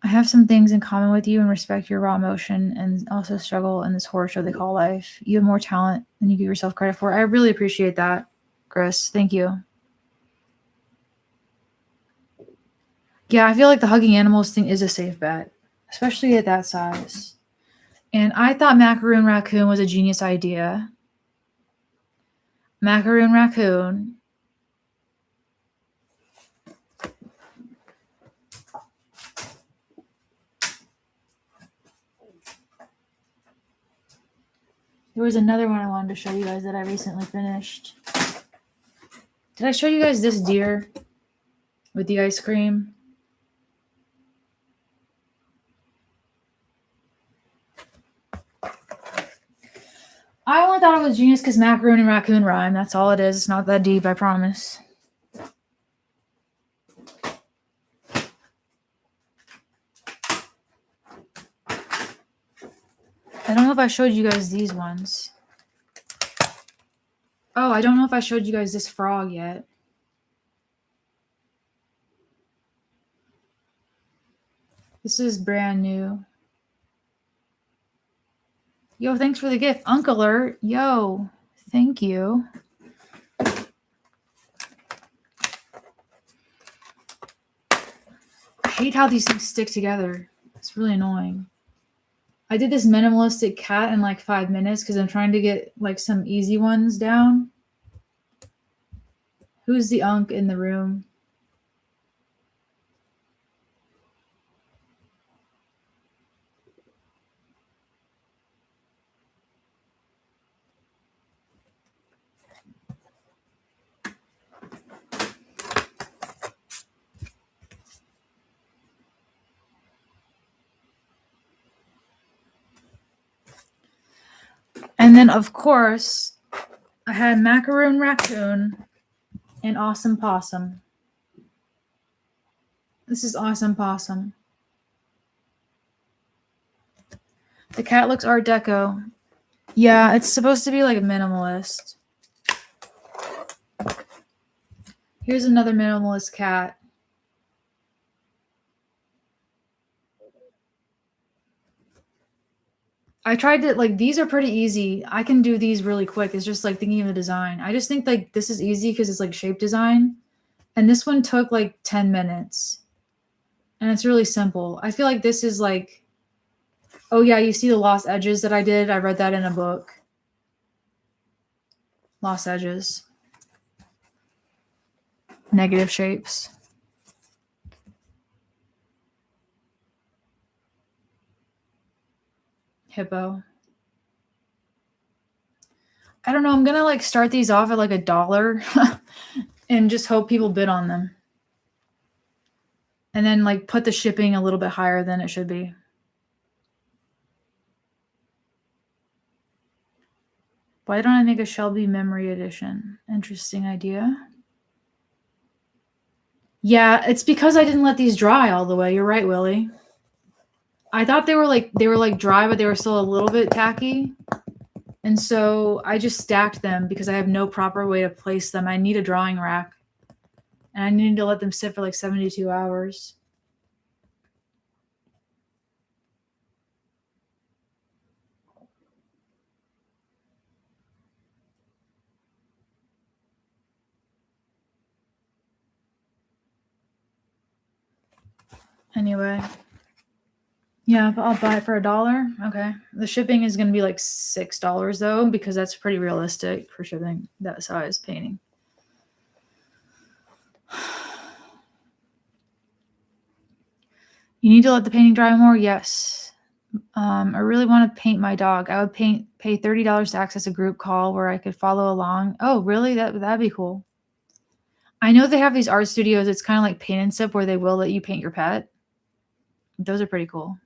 I have some things in common with you and respect your raw emotion and also struggle in this horror show they call life. You have more talent than you give yourself credit for. I really appreciate that, Chris. Thank you. Yeah, I feel like the hugging animals thing is a safe bet, especially at that size. And I thought Macaroon Raccoon was a genius idea. Macaroon Raccoon. There was another one I wanted to show you guys that I recently finished. Did I show you guys this deer with the ice cream? I only thought it was genius because macaroon and raccoon rhyme. That's all it is. It's not that deep, I promise. I don't know if I showed you guys these ones. Oh, I don't know if I showed you guys this frog yet. This is brand new. Yo, thanks for the gift. Uncler. Yo, thank you. I hate how these things stick together. It's really annoying. I did this minimalistic cat in like 5 minutes because I'm trying to get like some easy ones down. Who's the unk in the room? And then, of course, I had Macaroon Raccoon and Awesome Possum. This is Awesome Possum. The cat looks Art Deco. Yeah, it's supposed to be like a minimalist. Here's another minimalist cat. I tried to, like, these are pretty easy. I can do these really quick. It's just like thinking of the design. I just think like this is easy because it's like shape design. And this one took like 10 minutes. And it's really simple. I feel like this is like, oh yeah, you see the lost edges that I did? I read that in a book. Lost edges. Negative shapes. Hippo. I don't know. I'm gonna like start these off at like $1 and just hope people bid on them. And then like put the shipping a little bit higher than it should be. Why don't I make a Shelby Memory Edition? Interesting idea. Yeah, it's because I didn't let these dry all the way. You're right, Willie. I thought they were like dry, but they were still a little bit tacky. And so I just stacked them because I have no proper way to place them. I need a drawing rack. And I needed to let them sit for like 72 hours. Anyway. Yeah, but I'll buy it for $1. Okay. The shipping is going to be like $6 though, because that's pretty realistic for shipping that size painting. You need to let the painting dry more? Yes. I really want to paint my dog. I would pay $30 to access a group call where I could follow along. Oh, really? That'd be cool. I know they have these art studios. It's kind of like Paint and Sip where they will let you paint your pet. Those are pretty cool.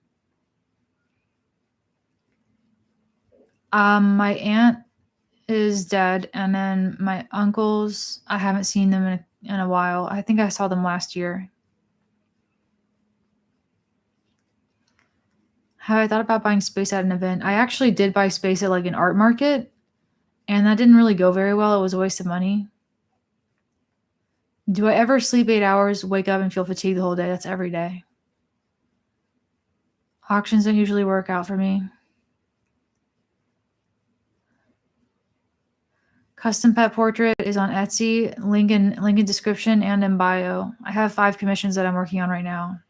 My aunt is dead, and then my uncles, I haven't seen them in a while. I think I saw them last year. Have I thought about buying space at an event? I actually did buy space at like an art market, and that didn't really go very well. It was a waste of money. Do I ever sleep 8 hours, wake up, and feel fatigued the whole day? That's every day. Auctions don't usually work out for me. Custom pet portrait is on Etsy, link in description and in bio. I have 5 commissions that I'm working on right now.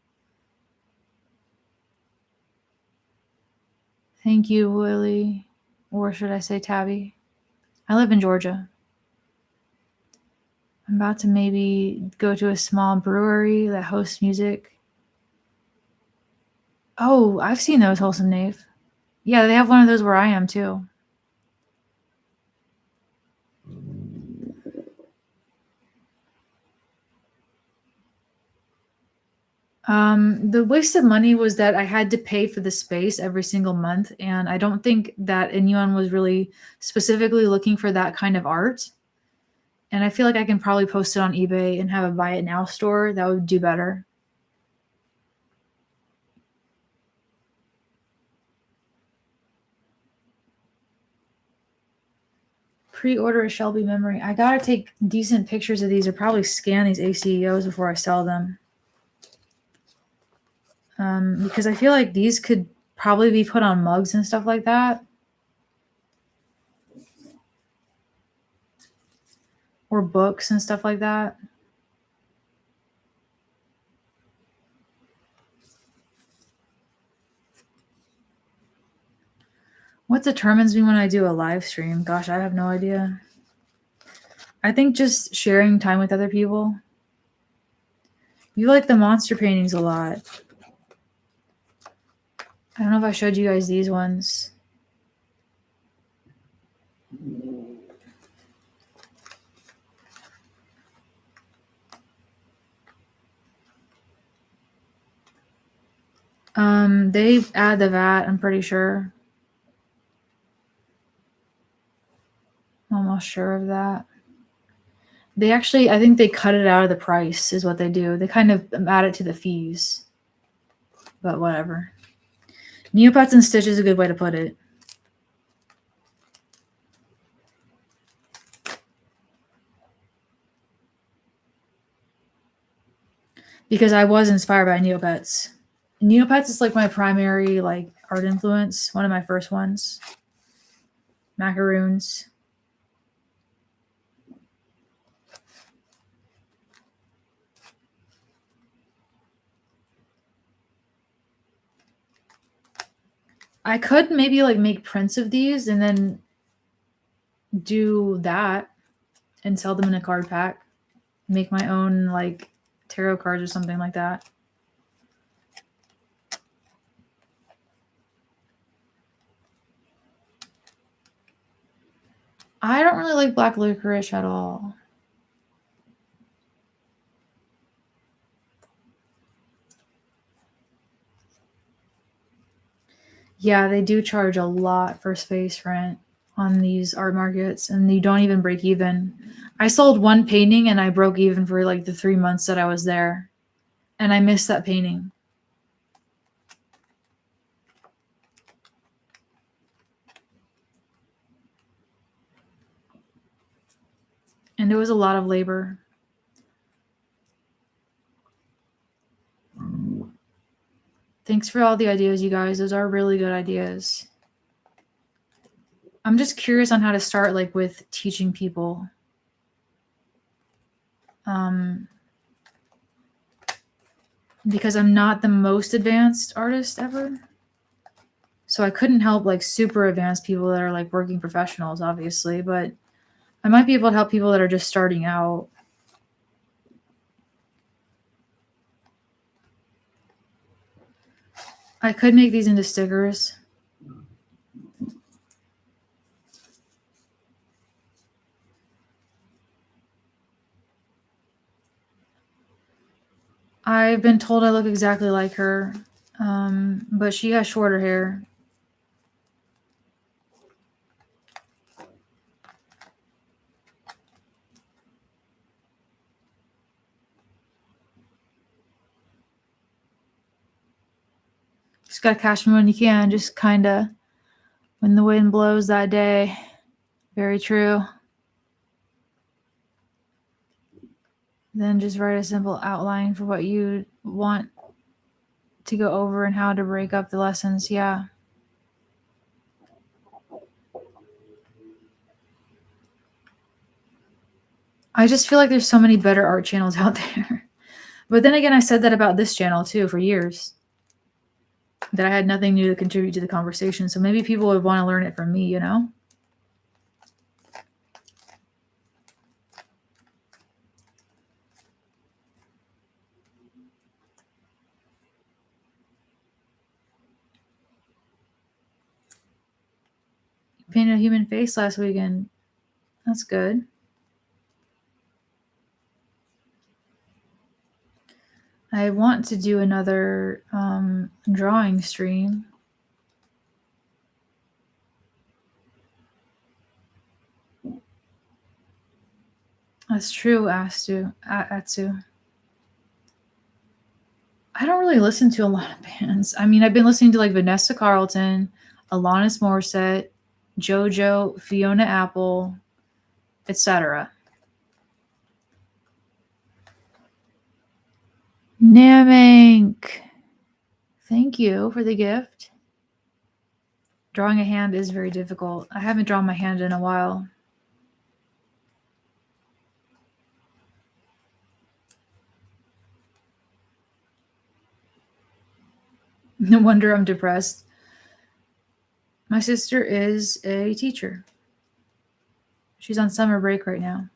Thank you, Willie. Or should I say Tabby? I live in Georgia. I'm about to maybe go to a small brewery that hosts music. Oh, I've seen those, Wholesome Knave. Yeah, they have one of those where I am too. The waste of money was that I had to pay for the space every single month, and I don't think that anyone was really specifically looking for that kind of art. And I feel like I can probably post it on eBay and have a buy it now store. That would do better. Pre-order a Shelby memory. I gotta take decent pictures of these or probably scan these ACEOs before I sell them. Because I feel like these could probably be put on mugs and stuff like that. Or books and stuff like that. What determines me when I do a live stream? Gosh, I have no idea. I think just sharing time with other people. You like the monster paintings a lot. I don't know if I showed you guys these ones. They add the VAT, I'm pretty sure. I'm almost sure of that. They actually, I think they cut it out of the price is what they do. They kind of add it to the fees. But whatever. Neopets and Stitch is a good way to put it. Because I was inspired by Neopets. Neopets is like my primary like art influence. One of my first ones. Macaroons. I could maybe like make prints of these and then do that and sell them in a card pack. Make my own like tarot cards or something like that. I don't really like black licorice at all. Yeah, they do charge a lot for space rent on these art markets, and you don't even break even. I sold one painting and I broke even for like the 3 months that I was there, and I missed that painting. And it was a lot of labor. Thanks for all the ideas, you guys. Those are really good ideas. I'm just curious on how to start like with teaching people. Because I'm not the most advanced artist ever. So I couldn't help like super advanced people that are like working professionals, obviously, but I might be able to help people that are just starting out. I could make these into stickers. I've been told I look exactly like her, but she has shorter hair. Just gotta catch me when you can, just kind of when the wind blows that day. Very true. Then just write a simple outline for what you want to go over and how to break up the lessons. Yeah. I just feel like there's so many better art channels out there. But then again, I said that about this channel too for years. That I had nothing new to contribute to the conversation. So maybe people would want to learn it from me, you know? Painted a human face last weekend. That's good. I want to do another drawing stream. That's true, Atsu. I don't really listen to a lot of bands. I mean, I've been listening to like Vanessa Carlton, Alanis Morissette, JoJo, Fiona Apple, etc. Namek, thank you for the gift. Drawing a hand is very difficult. I haven't drawn my hand in a while. No wonder I'm depressed. My sister is a teacher. She's on summer break right now.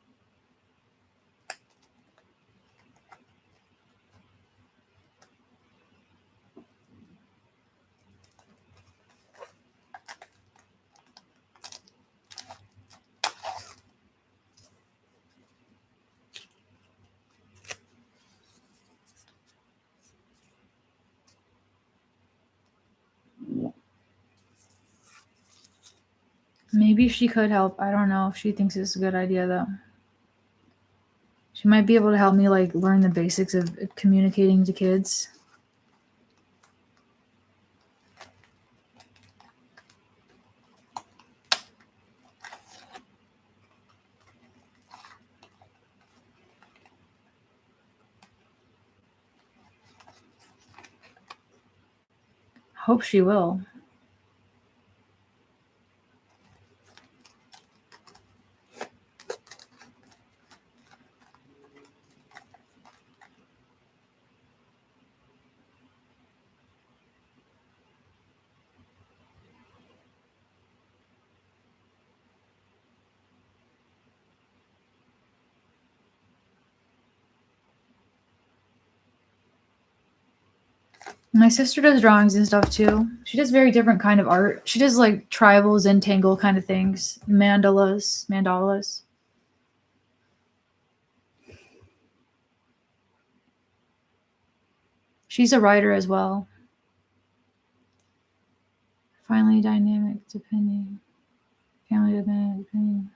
Maybe she could help. I don't know if she thinks it's a good idea though. She might be able to help me like learn the basics of communicating to kids. Hope she will. My sister does drawings and stuff too. She does very different kind of art. She does like tribal Zentangle kind of things, mandalas. She's a writer as well. Finally, dynamic depending. Family dependent depending.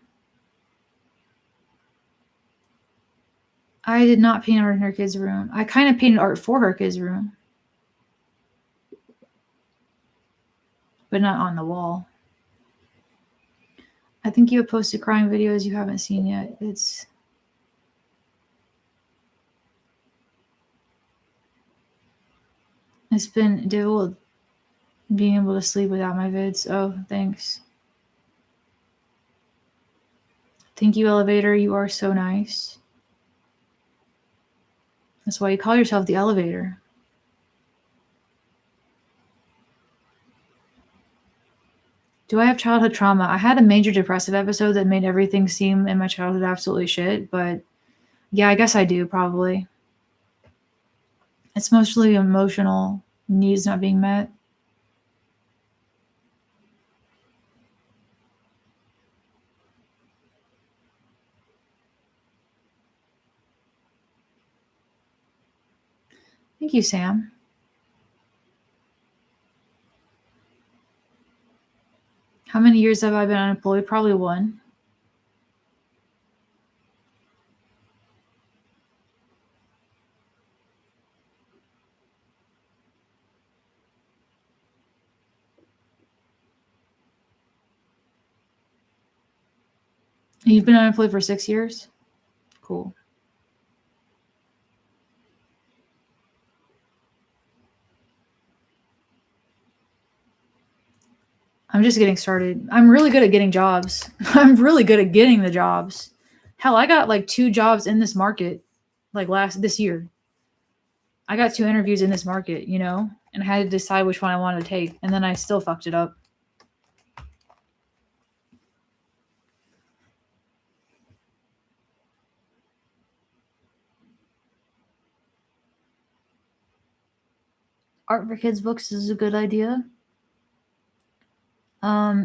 I did not paint art in her kid's room. I kind of painted art for her kid's room, but not on the wall. I think you have posted crying videos you haven't seen yet. It's been difficult being able to sleep without my vids. Oh, thanks. Thank you, Elevator. You are so nice. That's why you call yourself the Elevator. Do I have childhood trauma? I had a major depressive episode that made everything seem in my childhood absolutely shit, but yeah, I guess I do probably. It's mostly emotional needs not being met. Thank you, Sam. How many years have I been unemployed? Probably 1. You've been unemployed for 6 years? Cool. I'm just getting started. I'm really good at getting jobs. I'm really good at getting the jobs. Hell, I got like 2 jobs in this market like this year. I got 2 interviews in this market, you know, and I had to decide which one I wanted to take, and then I still fucked it up. Art for kids books is a good idea.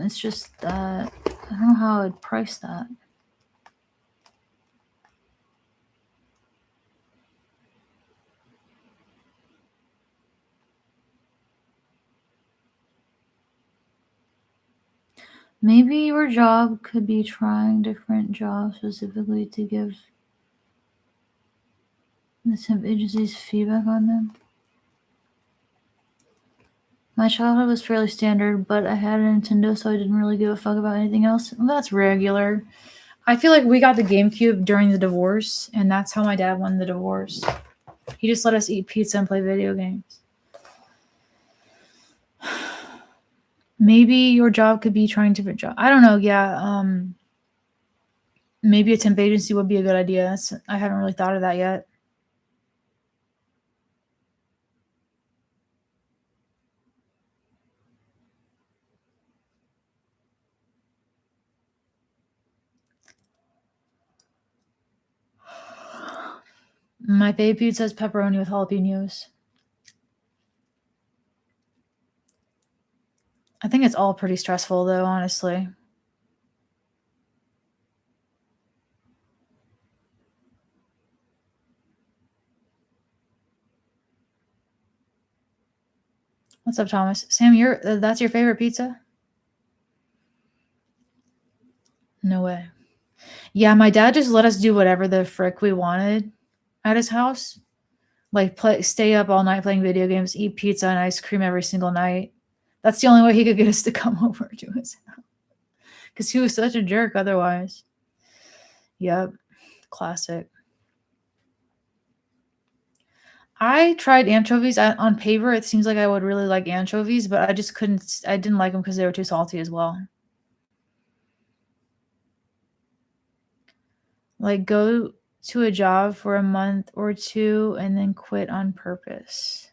It's just I don't know how I'd price that. Maybe your job could be trying different jobs specifically to give the temp agencies feedback on them. My childhood was fairly standard, but I had a Nintendo, so I didn't really give a fuck about anything else. Well, that's regular. I feel like we got the GameCube during the divorce, and that's how my dad won the divorce. He just let us eat pizza and play video games. Maybe your job could be trying different job. I don't know. Yeah. Maybe a temp agency would be a good idea. I haven't really thought of that yet. My favorite pizza is pepperoni with jalapenos. I think it's all pretty stressful, though, honestly. What's up, Thomas? Sam, that's your favorite pizza? No way. Yeah, my dad just let us do whatever the frick we wanted at his house. Like stay up all night playing video games, eat pizza and ice cream every single night. That's the only way he could get us to come over to his house. Because he was such a jerk otherwise. Yep. Classic. I tried anchovies. On paper, it seems like I would really like anchovies, but I just couldn't. I didn't like them because they were too salty as well. Like, go to a job for a month or two and then quit on purpose.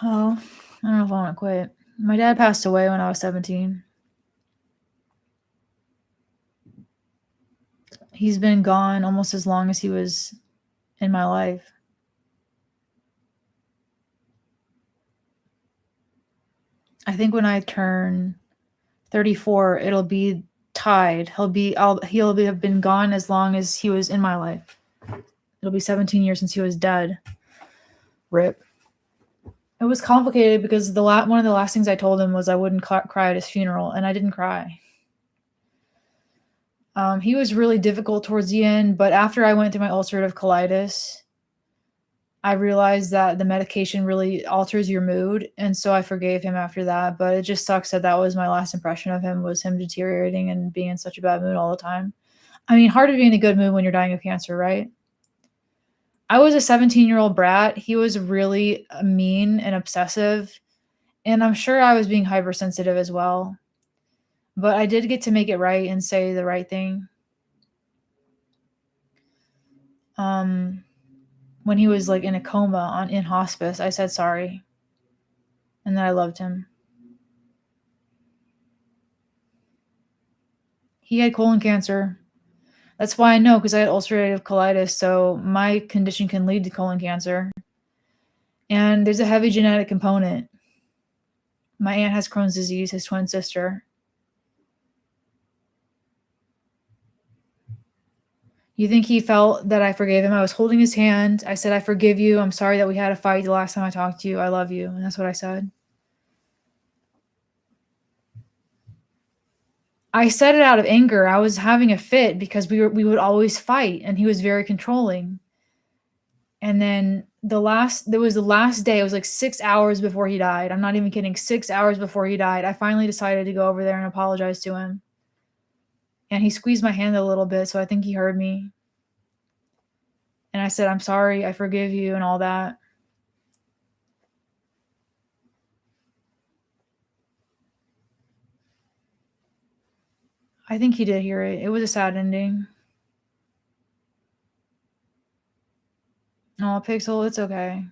Oh, I don't know if I want to quit. My dad passed away when I was 17. He's been gone almost as long as he was in my life. I think when I turn 34, it'll be tied. He'll have been gone as long as he was in my life. It'll be 17 years since he was dead. Rip. It was complicated because one of the last things I told him was I wouldn't cry at his funeral, and I didn't cry. He was really difficult towards the end, but after I went through my ulcerative colitis, I realized that the medication really alters your mood, and so I forgave him after that. But it just sucks that that was my last impression of him, was him deteriorating and being in such a bad mood all the time. I mean, hard to be in a good mood when you're dying of cancer, right? I was a 17-year-old brat. He was really mean and obsessive, and I'm sure I was being hypersensitive as well. But I did get to make it right and say the right thing. When he was like in a coma in hospice, I said sorry, and that I loved him. He had colon cancer. That's why I know, because I had ulcerative colitis, so my condition can lead to colon cancer. And there's a heavy genetic component. My aunt has Crohn's disease, his twin sister. You think he felt that I forgave him? I was holding his hand. I said, I forgive you. I'm sorry that we had a fight the last time I talked to you. I love you. And that's what I said. I said it out of anger. I was having a fit because we would always fight, and he was very controlling. And then there was the last day. It was like 6 hours before he died. I'm not even kidding. 6 hours before he died, I finally decided to go over there and apologize to him. And he squeezed my hand a little bit, so I think he heard me. And I said, I'm sorry, I forgive you, and all that. I think he did hear it. It was a sad ending. Oh, Pixel, it's okay.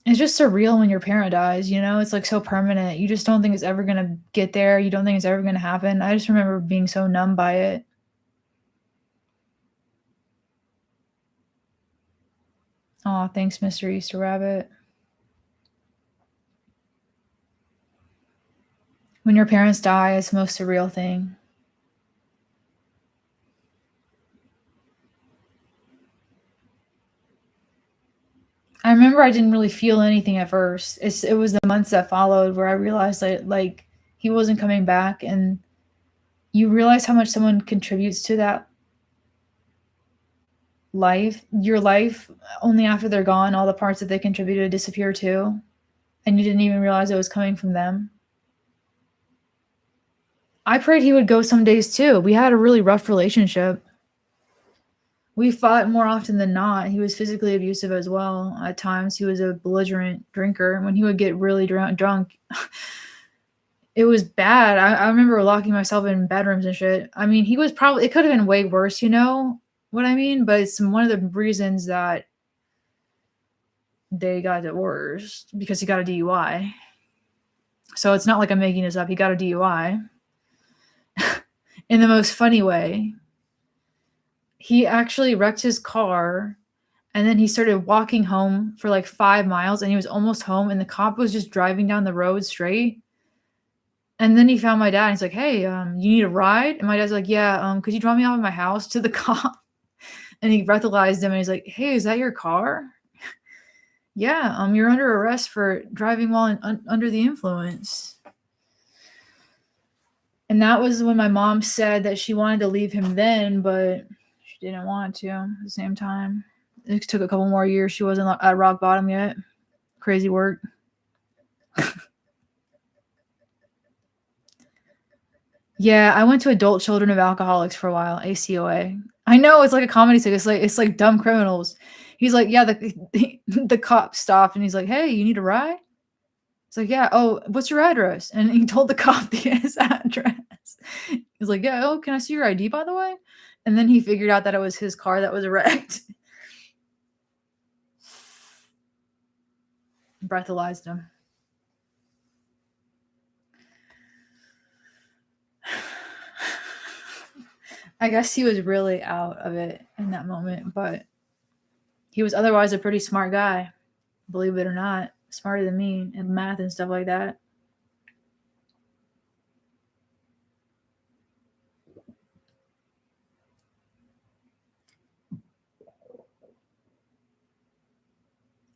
It's just surreal when your parent dies, you know? It's like so permanent. You just don't think it's ever gonna get there. You don't think it's ever gonna happen. I just remember being so numb by it. Oh, thanks, Mr. Easter Rabbit. When your parents die, it's the most surreal thing. I remember remember I didn't really feel anything at first. It was the months that followed where I realized that like he wasn't coming back, and you realize how much someone contributes to that your life, only after they're gone, all the parts that they contributed disappear too, and you didn't even realize it was coming from them. I prayed he would go some days too. We had a really rough relationship. We fought more often than not. He was physically abusive as well. At times, he was a belligerent drinker. When he would get really drunk, it was bad. I remember locking myself in bedrooms and shit. I mean, he was probably, it could have been way worse, you know what I mean? But it's one of the reasons that they got divorced, because he got a DUI. So it's not like I'm making this up. He got a DUI in the most funny way. He actually wrecked his car, and then he started walking home for like 5 miles, and he was almost home, and the cop was just driving down the road straight. And then he found my dad, and he's like, "Hey, you need a ride?" And my dad's like, "Yeah, could you drop me off at my house?" To the cop. And he breathalyzed him, and he's like, "Hey, is that your car?" "Yeah, you're under arrest for driving while under the influence." And that was when my mom said that she wanted to leave him then, but she didn't want to at the same time. It took a couple more years. She wasn't at rock bottom yet. Crazy work. Yeah, I went to Adult Children of Alcoholics for a while, ACOA. I know, it's like a comedy thing. It's like Dumb Criminals. He's like, yeah, the cop stopped and he's like, "Hey, you need a ride?" It's like, "Yeah, oh, what's your address?" And he told the cop his address. He's like, "Yeah, oh, can I see your ID, by the way?" And then he figured out that it was his car that was wrecked. Breathalyzed him. I guess he was really out of it in that moment, but he was otherwise a pretty smart guy, believe it or not. Smarter than me in math and stuff like that.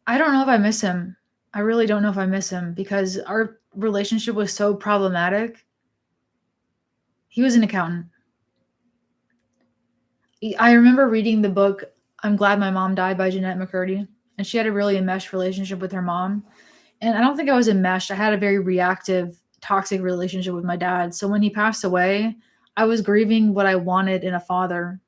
I don't know if I miss him. I really don't know if I miss him because our relationship was so problematic. He was an accountant. I remember reading the book I'm Glad My Mom Died by Jeanette McCurdy, and she had a really enmeshed relationship with her mom. And I don't think I was enmeshed. I had a very reactive, toxic relationship with my dad. So when he passed away, I was grieving what I wanted in a father.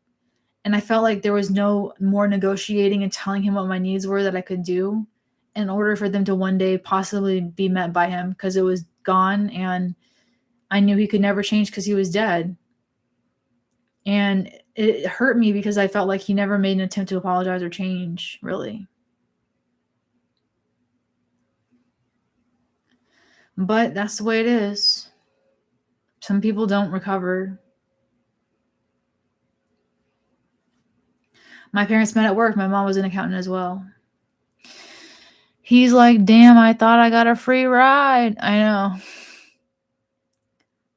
And I felt like there was no more negotiating and telling him what my needs were that I could do in order for them to one day possibly be met by him, because it was gone and I knew he could never change because he was dead. And it hurt me because I felt like he never made an attempt to apologize or change, really. But that's the way it is. Some people don't recover. My parents met at work. My mom was an accountant as well. He's like, "Damn, I thought I got a free ride." I know.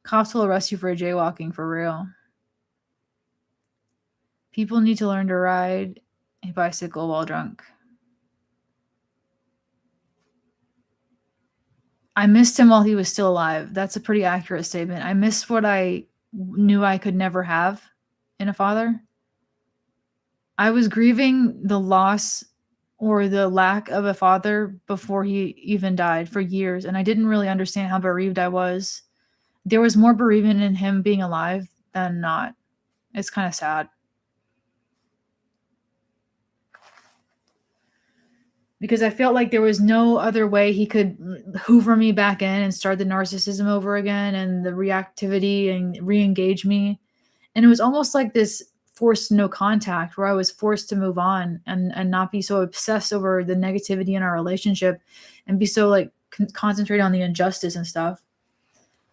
Cops will arrest you for jaywalking, for real. People need to learn to ride a bicycle while drunk. I missed him while he was still alive. That's a pretty accurate statement. I missed what I knew I could never have in a father. I was grieving the loss or the lack of a father before he even died for years, and I didn't really understand how bereaved I was. There was more bereavement in him being alive than not. It's kind of sad. Because I felt like there was no other way he could hoover me back in and start the narcissism over again and the reactivity and re-engage me. And it was almost like this forced no contact where I was forced to move on and not be so obsessed over the negativity in our relationship and be so like concentrate on the injustice and stuff.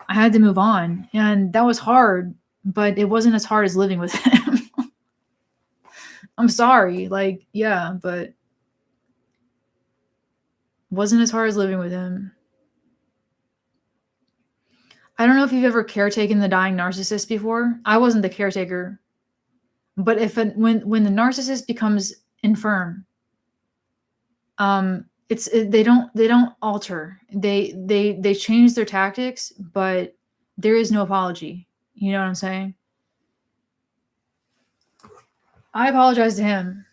I had to move on, and that was hard, but it wasn't as hard as living with him. I'm sorry. Like, yeah, but wasn't as hard as living with him. I don't know if you've ever caretaken the dying narcissist before. I wasn't the caretaker. But when the narcissist becomes infirm, they don't alter. They change their tactics, but there is no apology. You know what I'm saying? I apologize to him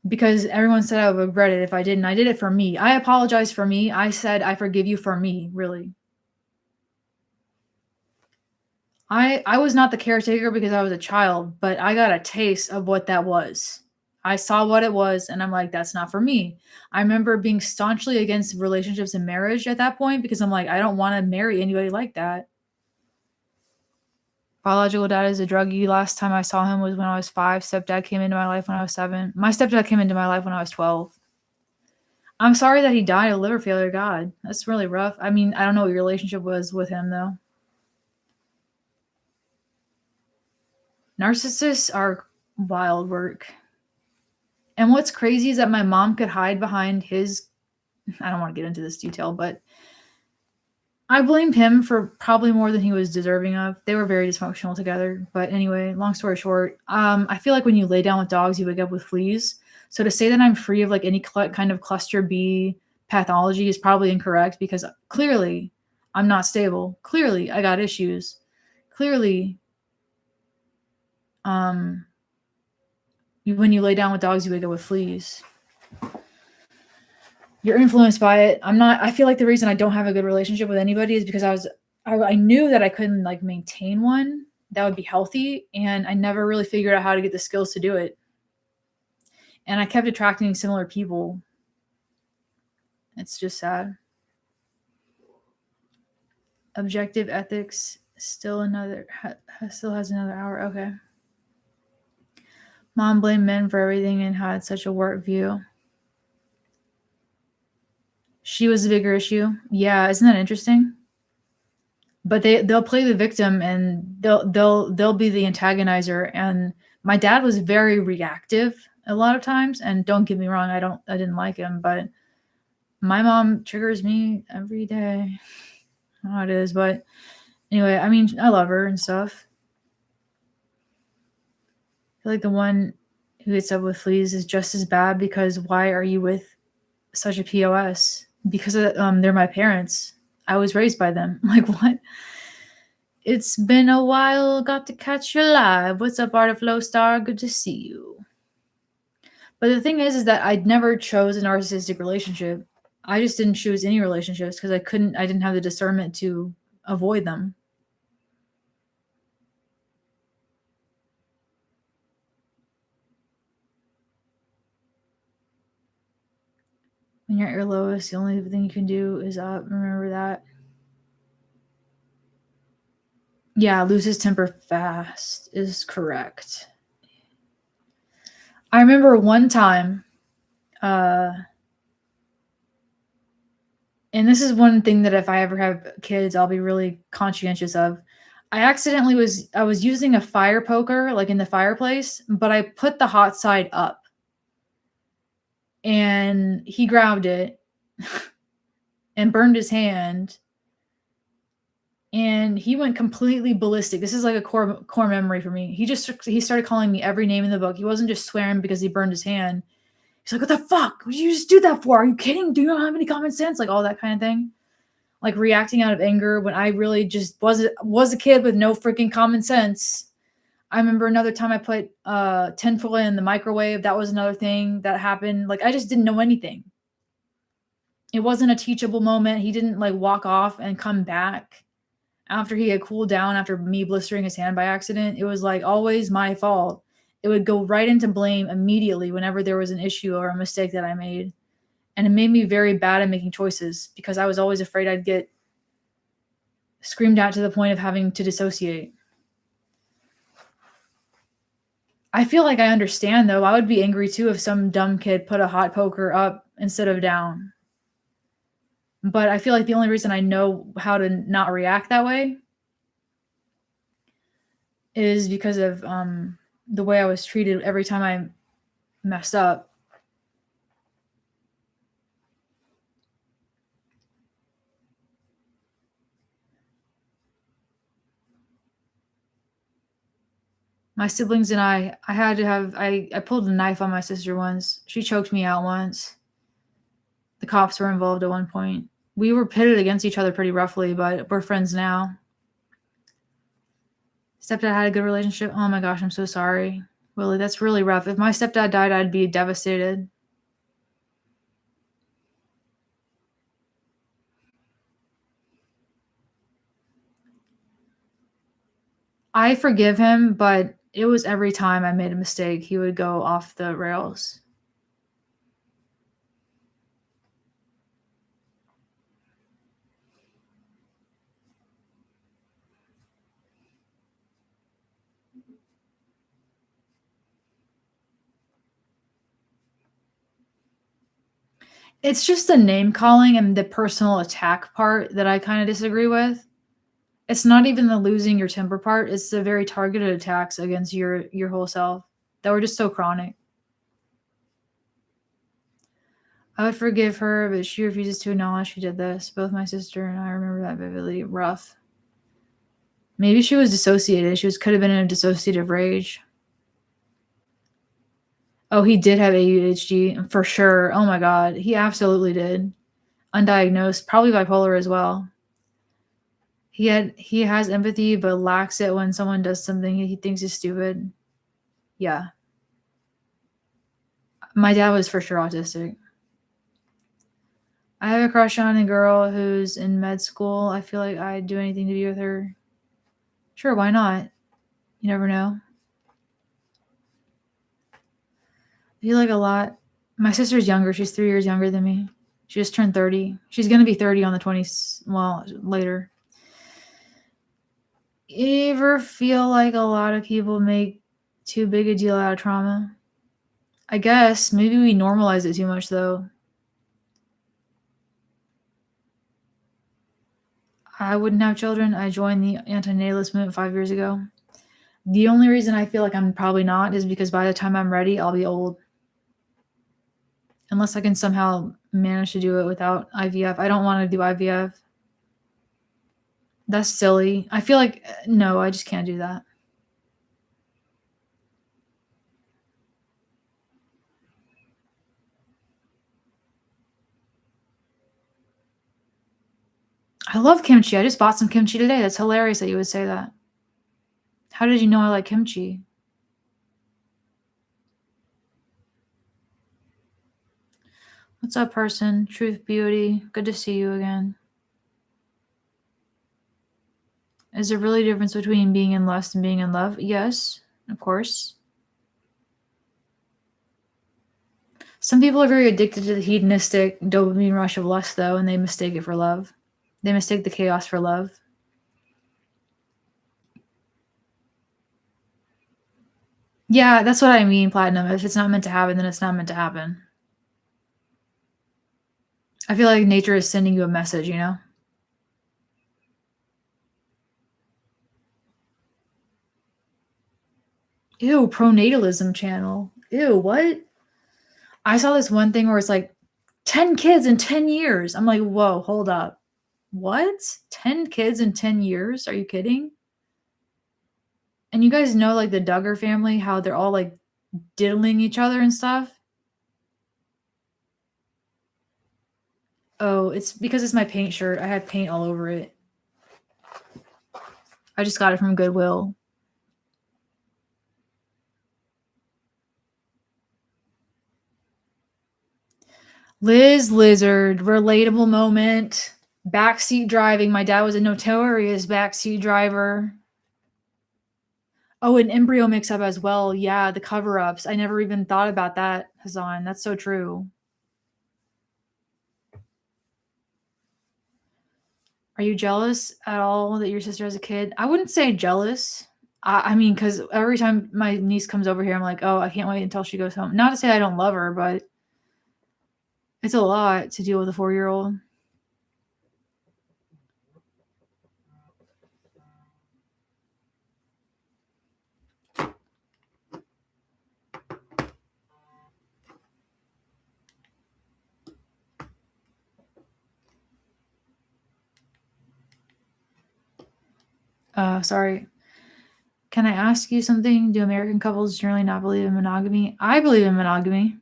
because everyone said I would regret it if I didn't. I did it for me. I apologized for me. I said I forgive you for me, really. I was not the caretaker because I was a child, but I got a taste of what that was. I saw what it was and I'm like, that's not for me. I remember being staunchly against relationships and marriage at that point because I'm like, I don't want to marry anybody like that. Biological dad is a druggie. Last time I saw him was when I was 5. Stepdad came into my life when I was 7. My stepdad came into my life when I was 12. I'm sorry that he died of liver failure. God, that's really rough. I mean, I don't know what your relationship was with him though. Narcissists are wild work. And what's crazy is that my mom could hide behind his, I don't want to get into this detail, but I blamed him for probably more than he was deserving of. They were very dysfunctional together. But anyway, long story short, I feel like when you lay down with dogs, you wake up with fleas. So to say that I'm free of like any kind of cluster B pathology is probably incorrect because clearly I'm not stable. Clearly I got issues. Clearly, when you lay down with dogs, you wake up with fleas. You're influenced by it. I feel like the reason I don't have a good relationship with anybody is because I knew that I couldn't like maintain one that would be healthy, and I never really figured out how to get the skills to do it. And I kept attracting similar people. It's just sad. Objective ethics still has another hour. Okay. Mom blamed men for everything and had such a warped view. She was the bigger issue. Yeah, isn't that interesting? But they'll play the victim and they'll be the antagonizer. And my dad was very reactive a lot of times. And don't get me wrong, I didn't like him, but my mom triggers me every day. I don't know how it is, but anyway, I mean, I love her and stuff. I feel like the one who gets up with fleas is just as bad because why are you with such a POS? Because they're my parents. I was raised by them. Like what? It's been a while. Got to catch you live. What's up, Art of Low Star? Good to see you. But the thing is that I never chose a narcissistic relationship. I just didn't choose any relationships because I didn't have the discernment to avoid them. When you're at your lowest, the only thing you can do is up. Remember that. Yeah, loses temper fast is correct. I remember one time, and this is one thing that if I ever have kids, I'll be really conscientious of. I was using a fire poker like in the fireplace, but I put the hot side up. And he grabbed it and burned his hand. And he went completely ballistic. This is like a core memory for me. He started calling me every name in the book. He wasn't just swearing because he burned his hand. He's like, "What the fuck? What did you just do that for? Are you kidding? Do you not have any common sense?" Like all that kind of thing. Like reacting out of anger when I really just was a kid with no freaking common sense. I remember another time I put tinfoil in the microwave. That was another thing that happened. Like I just didn't know anything. It wasn't a teachable moment. He didn't like walk off and come back after he had cooled down after me blistering his hand by accident. It was like always my fault. It would go right into blame immediately whenever there was an issue or a mistake that I made. And it made me very bad at making choices because I was always afraid I'd get screamed at to the point of having to dissociate. I feel like I understand though. I would be angry too if some dumb kid put a hot poker up instead of down. But I feel like the only reason I know how to not react that way is because of the way I was treated every time I messed up. My siblings and I pulled a knife on my sister once. She choked me out once. The cops were involved at one point. We were pitted against each other pretty roughly, but we're friends now. Stepdad had a good relationship. Oh my gosh, I'm so sorry. Willie, that's really rough. If my stepdad died, I'd be devastated. I forgive him, but it was every time I made a mistake, he would go off the rails. It's just the name calling and the personal attack part that I kind of disagree with. It's not even the losing your temper part, it's the very targeted attacks against your whole self that were just so chronic. I would forgive her, but she refuses to acknowledge she did this. Both my sister and I remember that vividly. Rough. Maybe she was dissociated. Could have been in a dissociative rage. Oh, he did have ADHD for sure. Oh my god, he absolutely did. Undiagnosed, probably bipolar as well. He has empathy but lacks it when someone does something he thinks is stupid. Yeah. My dad was for sure autistic. I have a crush on a girl who's in med school. I feel like I'd do anything to be with her. Sure, why not? You never know. I feel like a lot. My sister's younger. She's 3 years younger than me. She just turned 30. She's going to be 30 on the 20th, well, later. You ever feel like a lot of people make too big a deal out of trauma? I guess. Maybe we normalize it too much, though. I wouldn't have children. I joined the anti-natalist movement 5 years ago. The only reason I feel like I'm probably not is because by the time I'm ready, I'll be old. Unless I can somehow manage to do it without IVF. I don't want to do IVF. That's silly. I feel like, no, I just can't do that. I love kimchi. I just bought some kimchi today. That's hilarious that you would say that. How did you know I like kimchi? What's up, person? Truth Beauty. Good to see you again. Is there really a difference between being in lust and being in love? Yes, of course. Some people are very addicted to the hedonistic dopamine rush of lust, though, and they mistake it for love. They mistake the chaos for love. Yeah, that's what I mean, Platinum. If it's not meant to happen, then it's not meant to happen. I feel like nature is sending you a message, you know? Ew, pronatalism channel. Ew, what? I saw this one thing where it's like 10 kids in 10 years. I'm like, whoa, hold up. What? 10 kids in 10 years? Are you kidding? And you guys know, like, the Duggar family, how they're all, like, diddling each other and stuff? Oh, it's because it's my paint shirt. I had paint all over it. I just got it from Goodwill. Liz Lizard, relatable moment. Backseat driving. My dad was a notorious backseat driver. Oh, an embryo mix-up as well. Yeah, the cover-ups. I never even thought about that, Hassan. That's so true. Are you jealous at all that your sister has a kid? I wouldn't say jealous. I mean, because every time my niece comes over here, I'm like, oh, I can't wait until she goes home. Not to say I don't love her, but it's a lot to deal with a 4-year-old. Sorry. Can I ask you something? Do American couples generally not believe in monogamy? I believe in monogamy.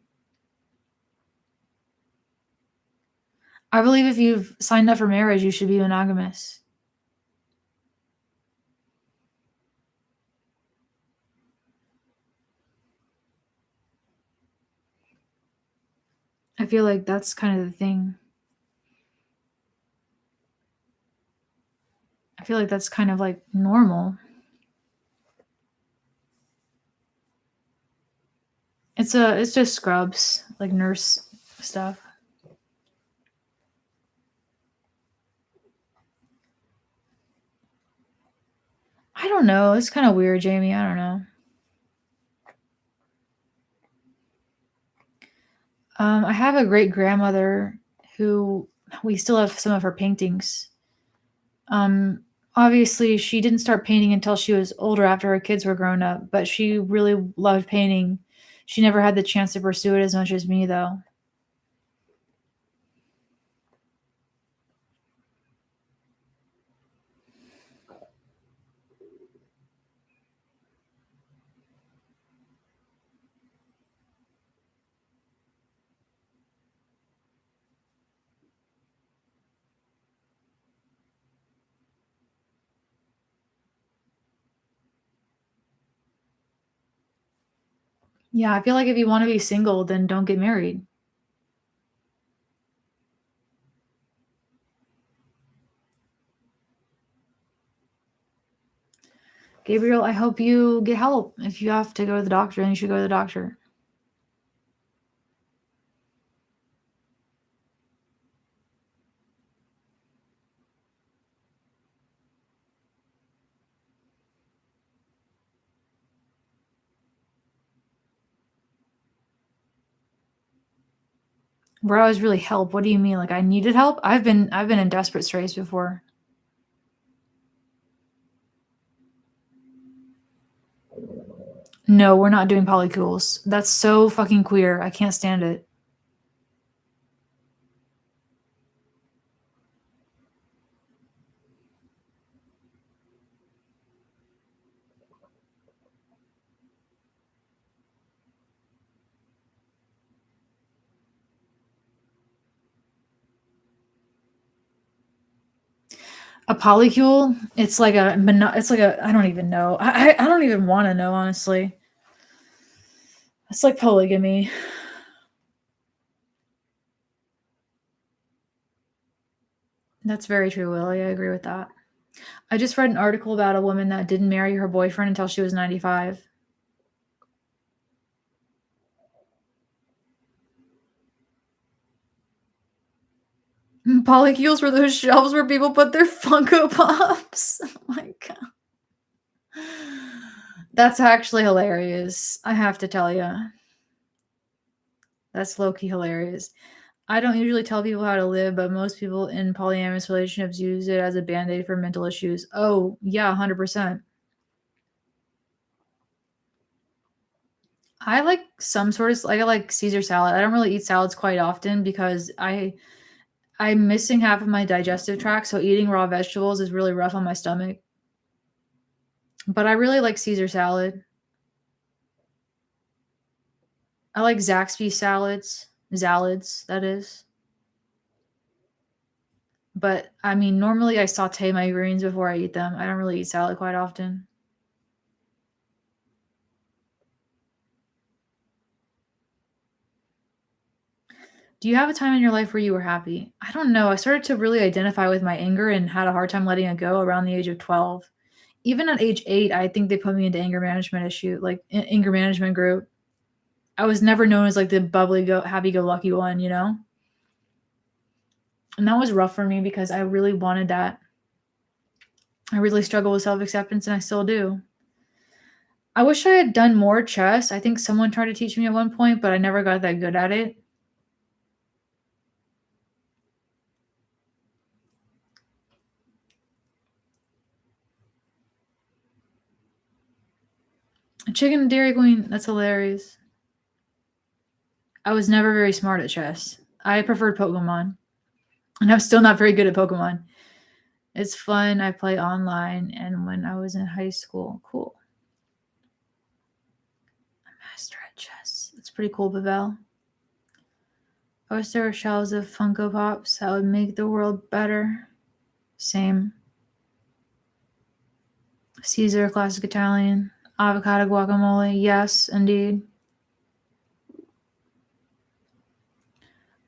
I believe if you've signed up for marriage, you should be monogamous. I feel like that's kind of the thing. I feel like that's kind of like normal. It's just scrubs, like nurse stuff. I don't know. It's kind of weird, Jamie. I don't know. I have a great grandmother who we still have some of her paintings. Um, Obviously, she didn't start painting until she was older after her kids were grown up, but she really loved painting. She never had the chance to pursue it as much as me, though. Yeah, I feel like if you want to be single, then don't get married. Gabriel, I hope you get help. If you have to go to the doctor, then you should go to the doctor. Where I was really help. What do you mean? Like I needed help? I've been in desperate straits before. No, we're not doing polycules. That's so fucking queer. I can't stand it. A polycule? It's like a I don't even know. I don't even want to know honestly. It's like polygamy. That's very true, Willie. I agree with that. I just read an article about a woman that didn't marry her boyfriend until she was 95. Polycules were those shelves where people put their Funko Pops. Oh my god. That's actually hilarious. I have to tell you. That's low key hilarious. I don't usually tell people how to live, but most people in polyamorous relationships use it as a band aid for mental issues. Oh, yeah, 100%. I like some sort of like I like Caesar salad. I don't really eat salads quite often because I'm missing half of my digestive tract, so eating raw vegetables is really rough on my stomach. But I really like Caesar salad. I like Zaxby salads, Zalids, that is. But I mean, normally I saute my greens before I eat them. I don't really eat salad quite often. Do you have a time in your life where you were happy? I don't know. I started to really identify with my anger and had a hard time letting it go around the age of 12. Even at age 8, I think they put me into anger management issue, like anger management group. I was never known as like the bubbly go happy go lucky one, you know? And that was rough for me because I really wanted that. I really struggle with self-acceptance and I still do. I wish I had done more chess. I think someone tried to teach me at one point, but I never got that good at it. Chicken and Dairy Queen, that's hilarious. I was never very smart at chess. I preferred Pokemon, and I'm still not very good at Pokemon. It's fun. I play online, and when I was in high school, cool. Master at chess. That's pretty cool, Pavel. wish there were shelves of Funko Pops that would make the world better. Same. Caesar, classic Italian. Avocado guacamole. Yes, indeed.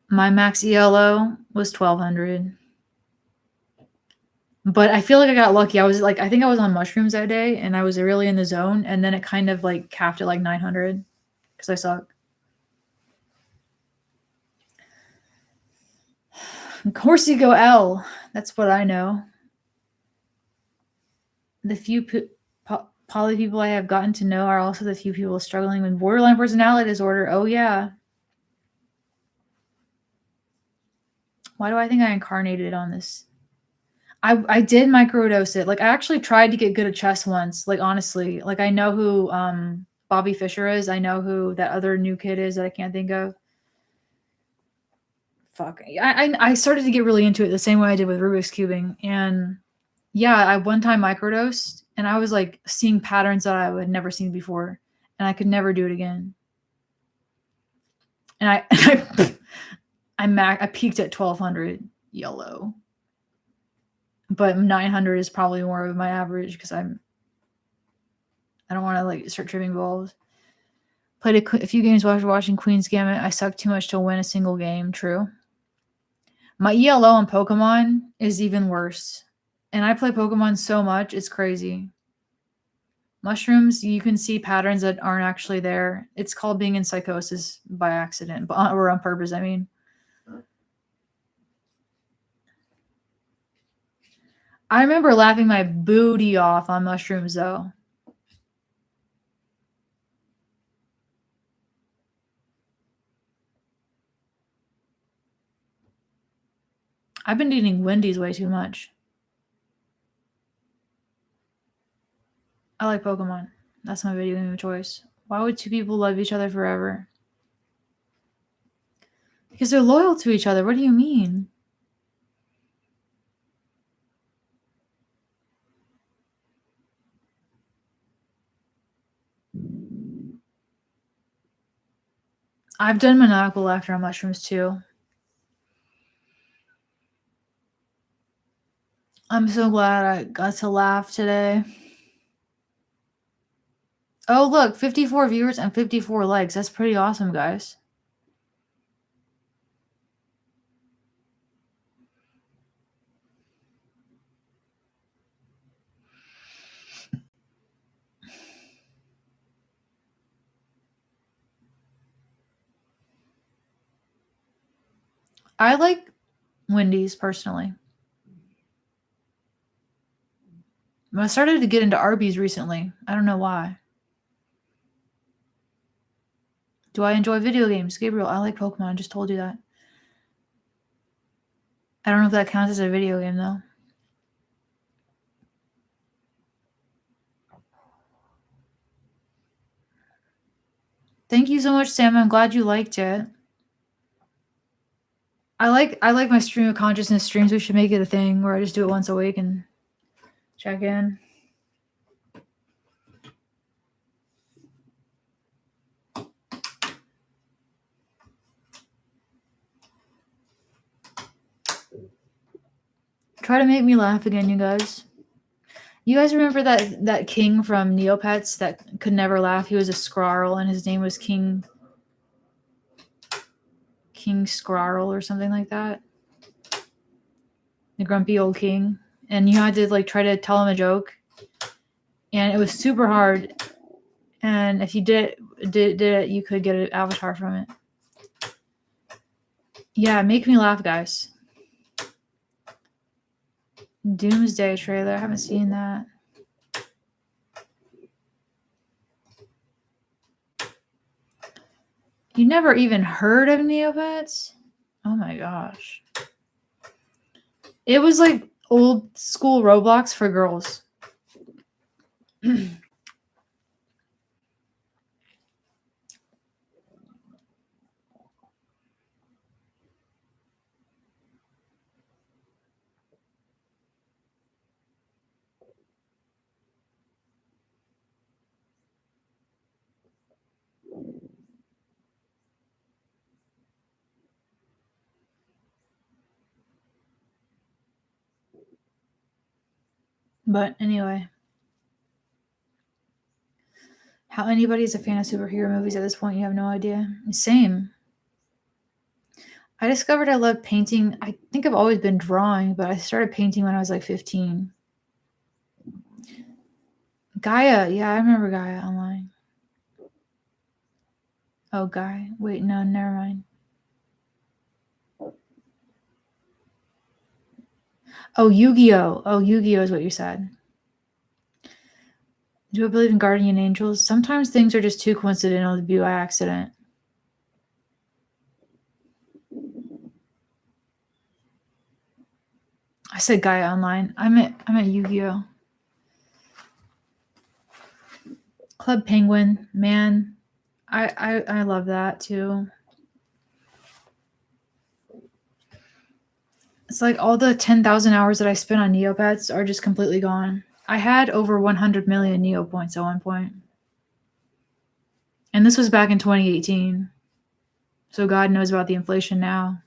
My max ELO was 1200. But I feel like I got lucky. I think I was on mushrooms that day and I was really in the zone. And then it kind of like capped at like 900 because I suck. Corsico L. That's what I know. The few poly people I have gotten to know are also the few people struggling with borderline personality disorder. Oh, yeah. Why do I think I incarnated on this? I did microdose it. Like, I actually tried to get good at chess once. Like, honestly. Like, I know who Bobby Fischer is. I know who that other new kid is that I can't think of. Fuck. I started to get really into it the same way I did with Rubik's Cubing. And yeah, I one time microdosed and I was like seeing patterns that I had never seen before. And I could never do it again. And I peaked at 1200 yellow. But 900 is probably more of my average because I don't want to like start tripping balls. Played a few games while watching Queen's Gambit. I suck too much to win a single game. True. My ELO on Pokemon is even worse. And I play Pokemon so much, it's crazy. Mushrooms, you can see patterns that aren't actually there. It's called being in psychosis by accident, or on purpose, I mean. I remember laughing my booty off on mushrooms, though. I've been eating Wendy's way too much. I like Pokemon. That's my video game of choice. Why would two people love each other forever? Because they're loyal to each other. What do you mean? I've done maniacal laughter on mushrooms too. I'm so glad I got to laugh today. Oh, look, 54 viewers and 54 likes. That's pretty awesome, guys. I like Wendy's personally. I started to get into Arby's recently. I don't know why. Do I enjoy video games? Gabriel, I like Pokemon. I just told you that. I don't know if that counts as a video game, though. Thank you so much, Sam. I'm glad you liked it. I like my stream of consciousness streams. We should make it a thing where I just do it once a week and check in. Try to make me laugh again, you guys. You guys remember that king from Neopets that could never laugh? He was a Skrull and his name was King Skrull or something like that. The grumpy old king. And you had to like try to tell him a joke. And it was super hard. And if you did it, you could get an avatar from it. Yeah, make me laugh, guys. Doomsday trailer. I haven't seen that. You never even heard of Neopets? Oh my gosh. It was like old school Roblox for girls. But anyway, how anybody is a fan of superhero movies at this point, you have no idea. Same. I discovered I love painting. I think I've always been drawing, but I started painting when I was like 15. Gaia. Yeah, I remember Gaia online. Oh, Guy. Wait, no, never mind. Oh, Yu-Gi-Oh! Oh, Yu-Gi-Oh! Is what you said. Do I believe in guardian angels? Sometimes things are just too coincidental to be by accident. I said Gaia online. I meant Yu-Gi-Oh! Club Penguin, man. I love that too. It's like all the 10,000 hours that I spent on Neopets are just completely gone. I had over 100 million Neo points at one point. And this was back in 2018. So God knows about the inflation now.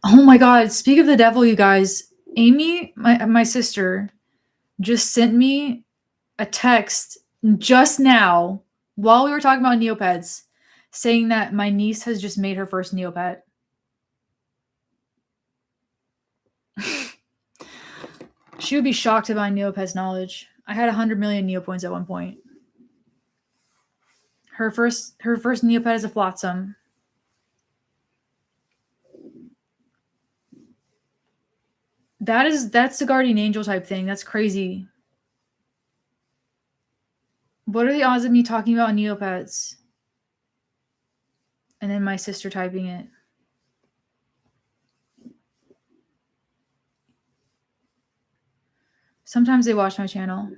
Oh my God. Speak of the devil, you guys. Amy, my sister, just sent me a text just now while we were talking about Neopets saying that my niece has just made her first Neopet. She would be shocked about Neopets knowledge. I had 100 million Neopoints at one point. Her first Neopet is a Flotsam. That's the guardian angel type thing. That's crazy. What are the odds of me talking about Neopets? And then my sister typing it. Sometimes they watch my channel.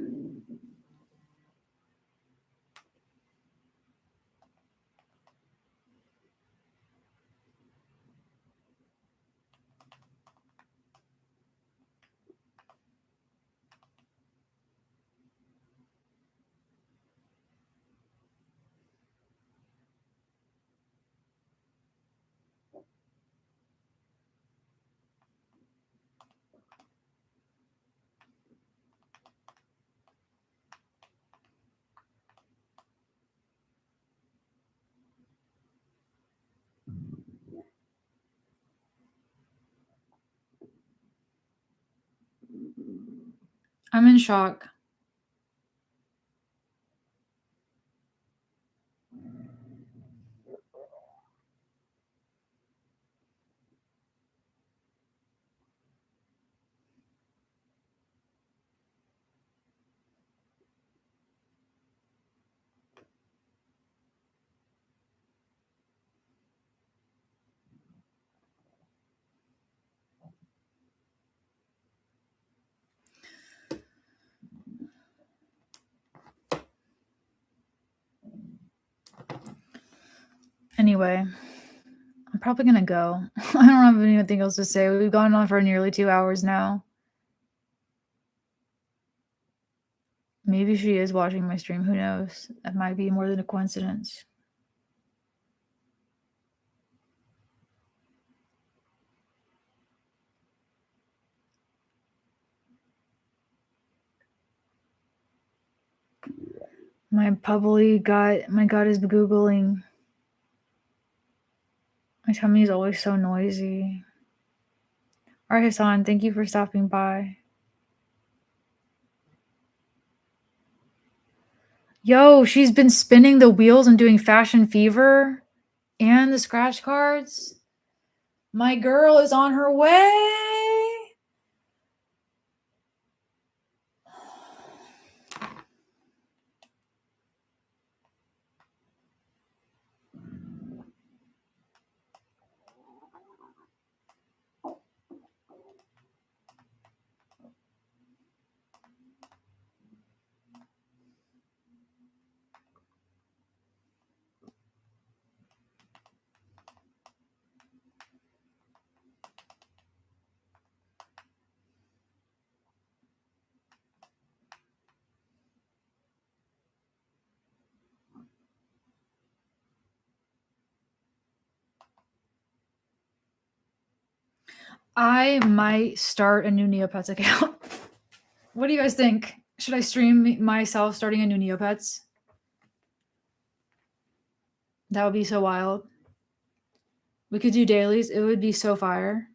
I'm in shock. Anyway, I'm probably gonna go. I don't have anything else to say. We've gone on for nearly 2 hours now. Maybe she is watching my stream. Who knows? That might be more than a coincidence. My gut is googling. My tummy is always so noisy. All right, Hassan, thank you for stopping by. Yo, she's been spinning the wheels and doing Fashion Fever and the scratch cards. My girl is on her way. I might start a new Neopets account. What do you guys think? Should I stream myself starting a new Neopets? That would be so wild. We could do dailies. It would be so fire.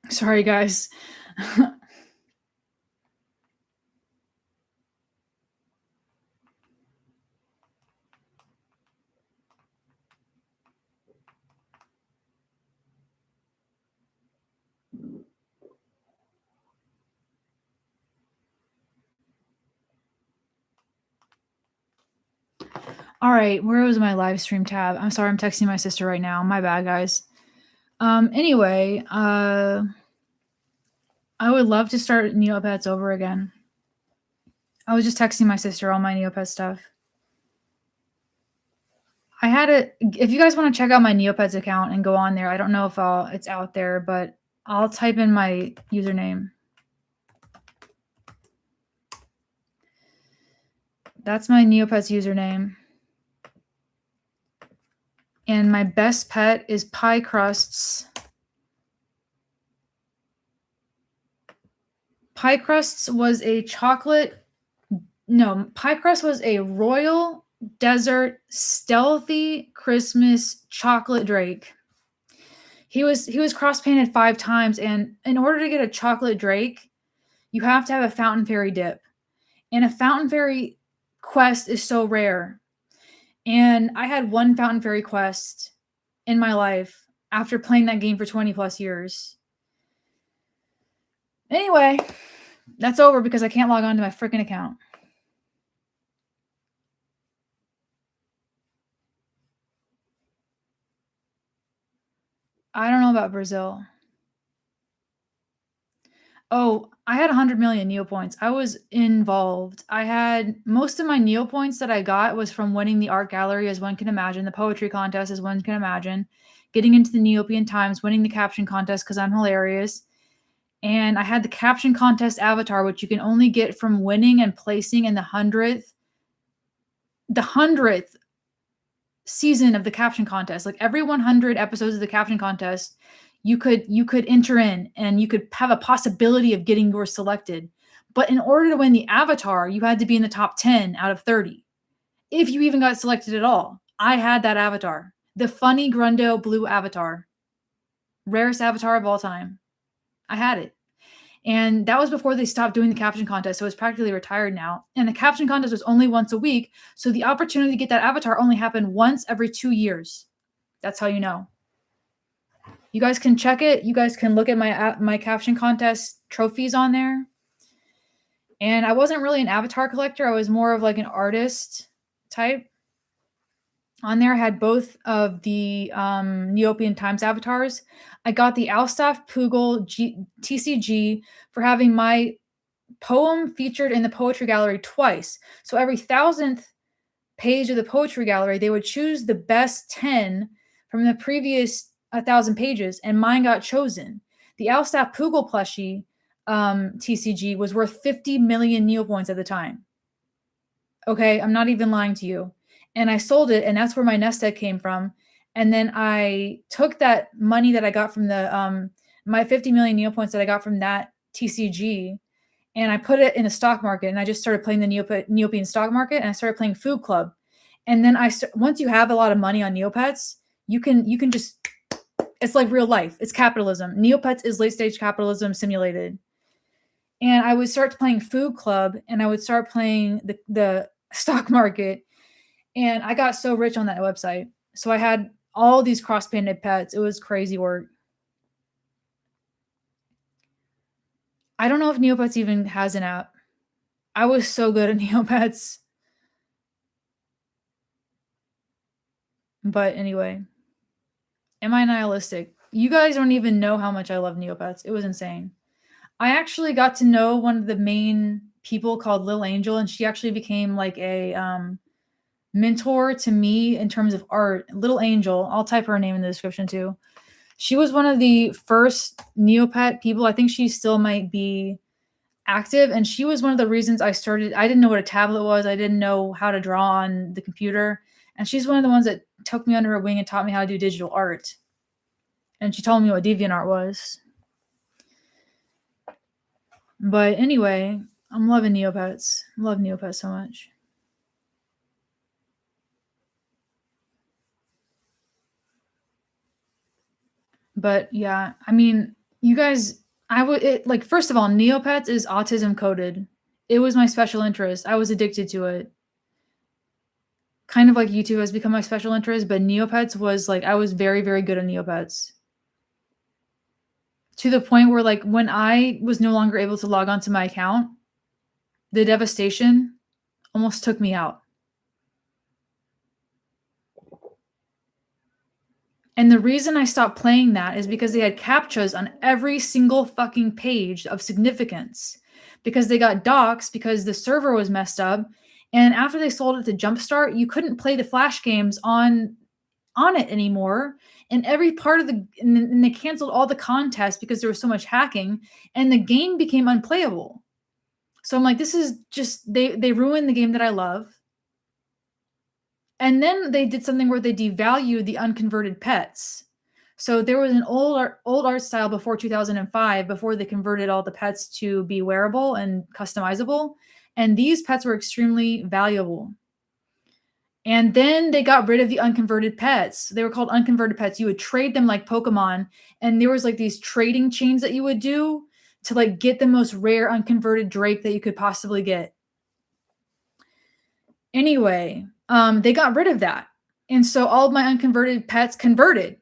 Sorry, guys. All right, where was my live stream tab? I'm sorry, I'm texting my sister right now. My bad, guys. Anyway, I would love to start Neopets over again. I was just texting my sister all my Neopet stuff. I had it. If you guys want to check out my Neopets account and go on there, I don't know if it's out there, but I'll type in my username. That's my Neopets username. And my best pet is Pie Crusts. Pie Crusts was a chocolate. No, Pie Crust was a royal desert stealthy Christmas chocolate drake. He was cross painted 5 times, and in order to get a chocolate drake, you have to have a fountain fairy dip. And a fountain fairy quest is so rare. And I had one fountain fairy quest in my life after playing that game for 20 plus years. Anyway, that's over because I can't log on to my freaking account. I don't know about Brazil. Oh, I had 100 million Neopoints. I was involved. I had most of my Neopoints that I got was from winning the art gallery, as one can imagine, the poetry contest, as one can imagine, getting into the Neopian Times, winning the caption contest because I'm hilarious. And I had the caption contest avatar, which you can only get from winning and placing in the 100th season of the caption contest. Like every 100 episodes of the caption contest, you could enter in and you could have a possibility of getting yours selected. But in order to win the avatar, you had to be in the top 10 out of 30. If you even got selected at all. I had that avatar. The funny Grundo blue avatar. Rarest avatar of all time. I had it. And that was before they stopped doing the caption contest, so it's practically retired now. And the caption contest was only once a week, so the opportunity to get that avatar only happened once every 2 years. That's how you know. You guys can check it. You guys can look at my caption contest trophies on there. And I wasn't really an avatar collector. I was more of like an artist type. On there, I had both of the Neopian Times avatars. I got the Alstaff Pugel TCG for having my poem featured in the poetry gallery twice. So every 1,000th page of the poetry gallery, they would choose the best 10 from the previous 1,000 pages, and mine got chosen. The Alstaff Pugel plushie TCG was worth 50 million Neopoints at the time. Okay, I'm not even lying to you. And I sold it, and that's where my nest egg came from. And then I took that money that I got from the my 50 million Neopoints that I got from that TCG, and I put it in the stock market, and I just started playing the Neopian stock market, and I started playing Food Club. And then once you have a lot of money on Neopets, you can just, it's like real life. It's capitalism. Neopets is late stage capitalism simulated. And I would start playing Food Club, and I would start playing the stock market, and I got so rich on that website. So I had all these cross-banded pets. It was crazy work. I don't know if Neopets even has an app. I was so good at Neopets. But anyway, am I nihilistic? You guys don't even know how much I love Neopets. It was insane. I actually got to know one of the main people called Lil Angel, and she actually became like a mentor to me in terms of art. Little Angel, I'll type her name in the description too. She was one of the first Neopet people. I think she still might be active, and she was one of the reasons I started. I didn't know what a tablet was. I didn't know how to draw on the computer, and she's one of the ones that took me under her wing and taught me how to do digital art. And she told me what DeviantArt was. But anyway, I'm loving Neopets. I love Neopets so much. But yeah, I mean, you guys, like, first of all, Neopets is autism coded. It was my special interest. I was addicted to it. Kind of like YouTube has become my special interest, but Neopets was like, I was very, very good at Neopets. To the point where, like, when I was no longer able to log onto my account, the devastation almost took me out. And the reason I stopped playing that is because they had CAPTCHAs on every single fucking page of significance, because they got doxxed because the server was messed up. And after they sold it to Jumpstart, you couldn't play the Flash games on it anymore. And every part of and they canceled all the contests because there was so much hacking, and the game became unplayable. So I'm like, this is just, they ruined the game that I love. And then they did something where they devalued the unconverted pets. So there was an old art style before 2005, before they converted all the pets to be wearable and customizable. And these pets were extremely valuable. And then they got rid of the unconverted pets. They were called unconverted pets. You would trade them like Pokemon. And there was like these trading chains that you would do to like get the most rare unconverted Drake that you could possibly get. Anyway, they got rid of that. And so all of my unconverted pets converted.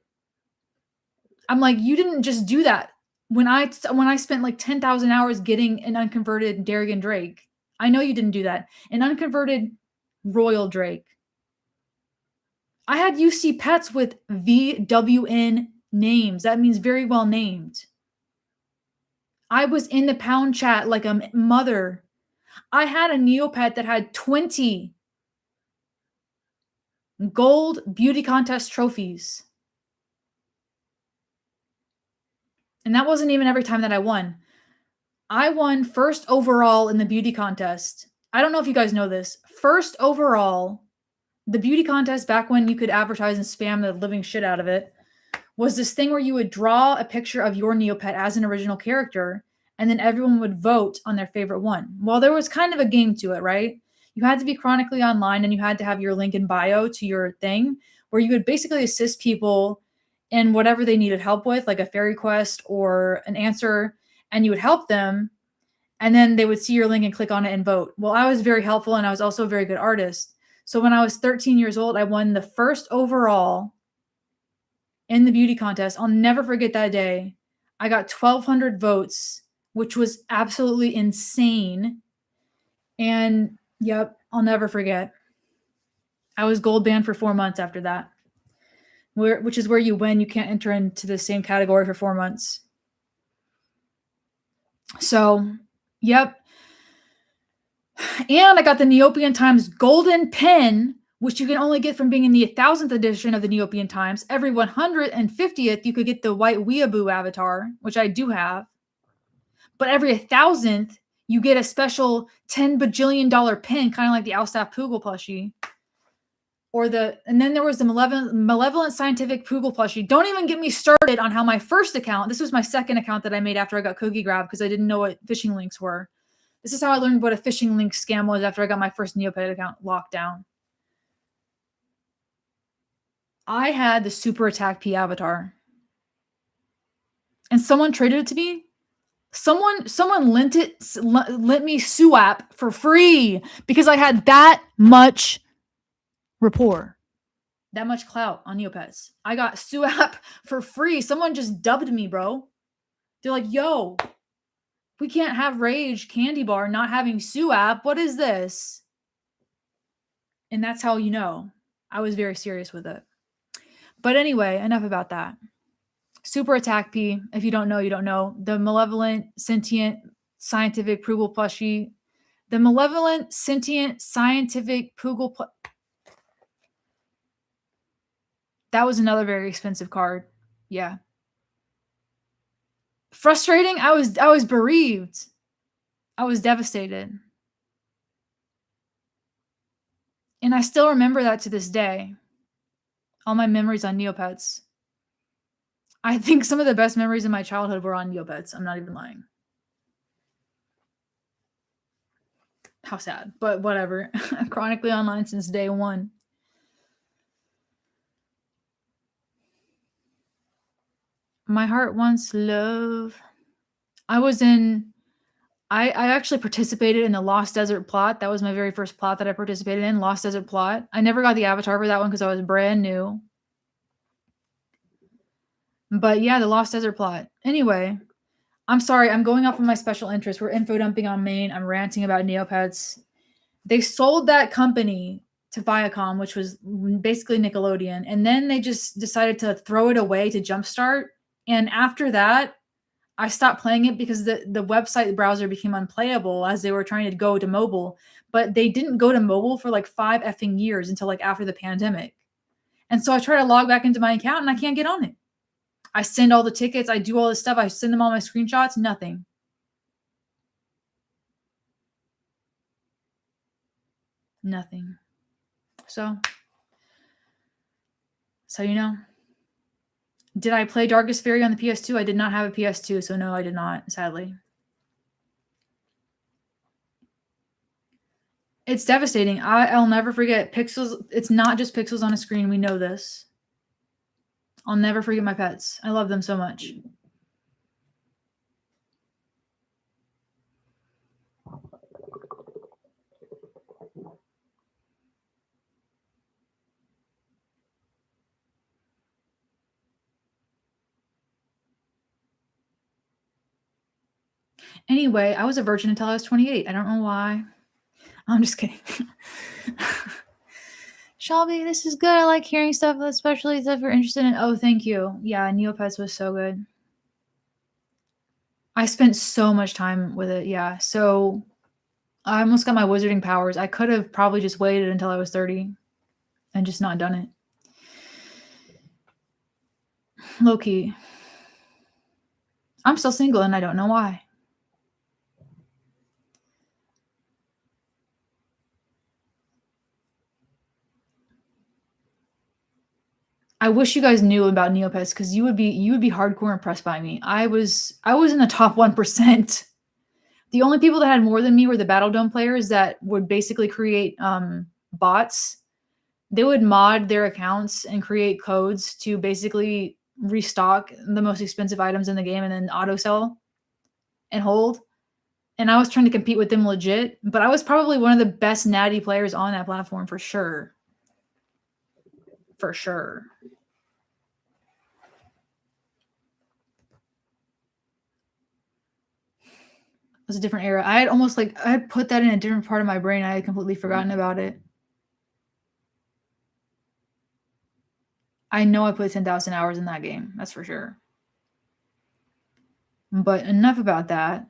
I'm like, you didn't just do that. When I spent like 10,000 hours getting an unconverted Darrigan Drake, I know you didn't do that. An unconverted Royal Drake. I had UC pets with VWN names. That means very well named. I was in the pound chat like a mother. I had a Neopet that had 20 gold beauty contest trophies. And that wasn't even every time that I won. I won first overall in the beauty contest. I don't know if you guys know this. First overall, the beauty contest back when you could advertise and spam the living shit out of it was this thing where you would draw a picture of your Neopet as an original character, and then everyone would vote on their favorite one. Well, there was kind of a game to it, right? You had to be chronically online and you had to have your link in bio to your thing where you would basically assist people in whatever they needed help with, like a fairy quest or an answer, and you would help them. And then they would see your link and click on it and vote. Well, I was very helpful and I was also a very good artist. So when I was 13 years old, I won the first overall in the beauty contest. I'll never forget that day. I got 1,200 votes, which was absolutely insane. And yep, I'll never forget. I was gold band for 4 months after that, which is where you win. You can't enter into the same category for 4 months. So, yep. And I got the Neopian Times golden pin, which you can only get from being in the 1,000th edition of the Neopian Times. Every 150th, you could get the white weeaboo avatar, which I do have. But every 1,000th, you get a special $10 bajillion pin, kind of like the Alstaff Poogle plushie. And then there was the Malevolent Scientific Poogle plushie. Don't even get me started on how my first account, this was my second account that I made after I got Cookie Grab because I didn't know what phishing links were. This is how I learned what a phishing link scam was after I got my first Neopet account locked down. I had the Super Attack P avatar. And someone traded it to me. Someone lent me SUAP for free because I had that much rapport, that much clout on Neopets. I got SUAP for free. Someone just dubbed me, bro. They're like, yo, we can't have Rage Candy Bar not having SUAP. What is this? And that's how you know I was very serious with it. But anyway, enough about that. Super Attack P, if you don't know, you don't know. The Malevolent Sentient Scientific Poogle plushie. The Malevolent Sentient Scientific Poogle that was another very expensive card. Yeah. Frustrating. I was bereaved. I was devastated. And I still remember that to this day. All my memories on Neopets. I think some of the best memories in my childhood were on Neopets. I'm not even lying. How sad, but whatever. Chronically online since day one. My heart wants love. I actually participated in the Lost Desert plot. That was my very first plot that I participated in, Lost Desert plot. I never got the avatar for that one because I was brand new. But yeah, the Lost Desert plot. Anyway, I'm sorry. I'm going off of my special interest. We're info dumping on Maine. I'm ranting about Neopets. They sold that company to Viacom, which was basically Nickelodeon. And then they just decided to throw it away to Jumpstart. And after that, I stopped playing it because the website browser became unplayable as they were trying to go to mobile. But they didn't go to mobile for like 5 effing years until like after the pandemic. And so I try to log back into my account and I can't get on it. I send all the tickets. I do all this stuff. I send them all my screenshots. Nothing. Nothing. So you know. Did I play Darkest Fury on the PS2? I did not have a PS2, so no, I did not, sadly. It's devastating. I'll never forget pixels. It's not just pixels on a screen. We know this. I'll never forget my pets. I love them so much. Anyway, I was a virgin until I was 28. I don't know why. I'm just kidding. Shelby, this is good. I like hearing stuff, especially if you're interested in. Oh, thank you. Yeah, Neopets was so good. I spent so much time with it, yeah. So I almost got my wizarding powers. I could have probably just waited until I was 30 and just not done it. Low key. I'm still single and I don't know why. I wish you guys knew about Neopets because you would be hardcore impressed by me. I was in the top 1%. The only people that had more than me were the Battle Dome players that would basically create bots. They would mod their accounts and create codes to basically restock the most expensive items in the game and then auto sell and hold. And I was trying to compete with them legit, but I was probably one of the best natty players on that platform for sure. For sure. It was a different era. I had put that in a different part of my brain. I had completely forgotten about it. I know I put 10,000 hours in that game. That's for sure. But enough about that.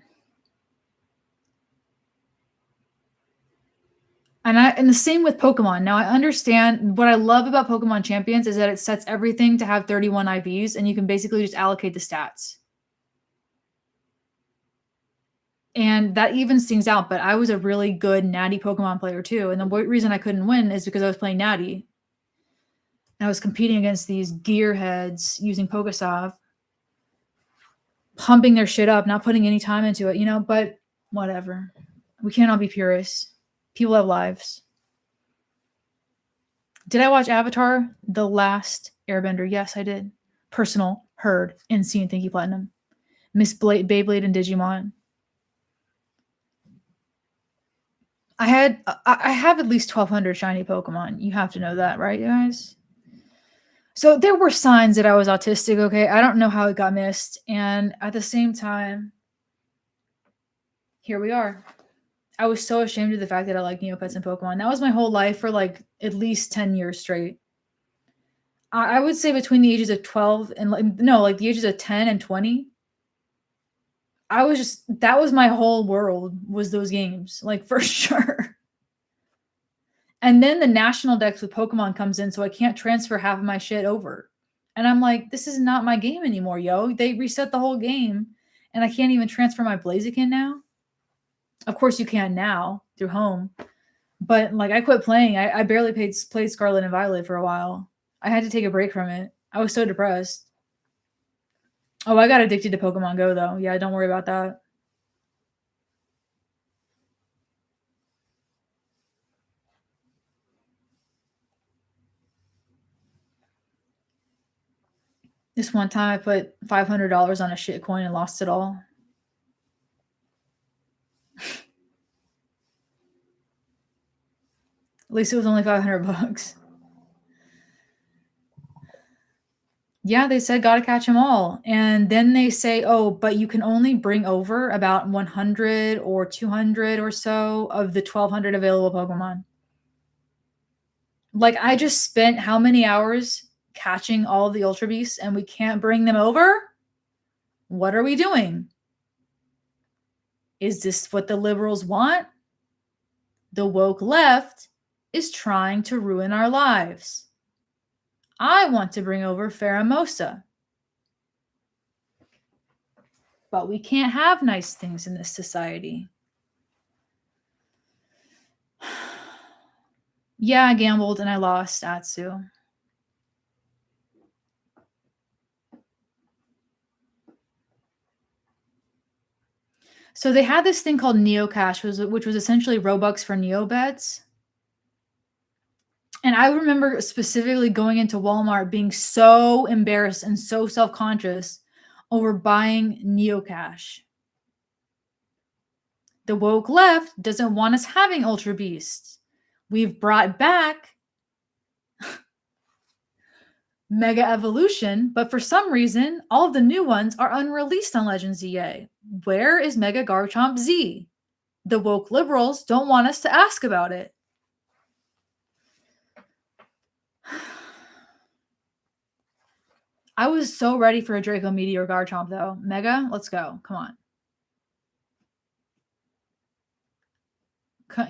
And the same with Pokemon. Now I understand what I love about Pokemon Champions is that it sets everything to have 31 IVs and you can basically just allocate the stats. And that even stings out, but I was a really good natty Pokemon player too. And the reason I couldn't win is because I was playing natty. And I was competing against these gearheads using Pokestop, pumping their shit up, not putting any time into it, but whatever. We can't all be purists. People have lives. Did I watch Avatar: The Last Airbender? Yes, I did. Personal, Heard, Insane, thank you, Platinum. Miss Beyblade and Digimon. I have at least 1,200 shiny Pokemon. You have to know that, right, guys? So there were signs that I was autistic, okay? I don't know how it got missed. And at the same time, here we are. I was so ashamed of the fact that I like Neopets and Pokemon. That was my whole life for like at least 10 years straight. I would say between the ages of 12 and the ages of 10 and 20. That was my whole world was those games, like for sure. And then the national dex with Pokemon comes in, so I can't transfer half of my shit over. And I'm like, this is not my game anymore, yo. They reset the whole game, and I can't even transfer my Blaziken now. Of course, you can now through home, but like I quit playing. I barely played Scarlet and Violet for a while. I had to take a break from it. I was so depressed. Oh, I got addicted to Pokemon Go though. Yeah, don't worry about that. This one time I put $500 on a shit coin and lost it all. At least it was only $500. Yeah, they said gotta catch them all. And then they say, oh, but you can only bring over about 100 or 200 or so of the 1,200 available Pokemon. Like, I just spent how many hours catching all of the Ultra Beasts and we can't bring them over? What are we doing? Is this what the liberals want? The woke left is trying to ruin our lives. I want to bring over Pheromosa. But we can't have nice things in this society. Yeah, I gambled and I lost Atsu. So they had this thing called Neocash, which was essentially Robux for Neobets. And I remember specifically going into Walmart being so embarrassed and so self-conscious over buying Neocash. The woke left doesn't want us having Ultra Beasts. We've brought back Mega Evolution, but for some reason, all of the new ones are unreleased on Legends EA. Where is Mega Garchomp Z? The woke liberals don't want us to ask about it. I was so ready for a Draco Meteor Garchomp, though. Mega, let's go. Come on.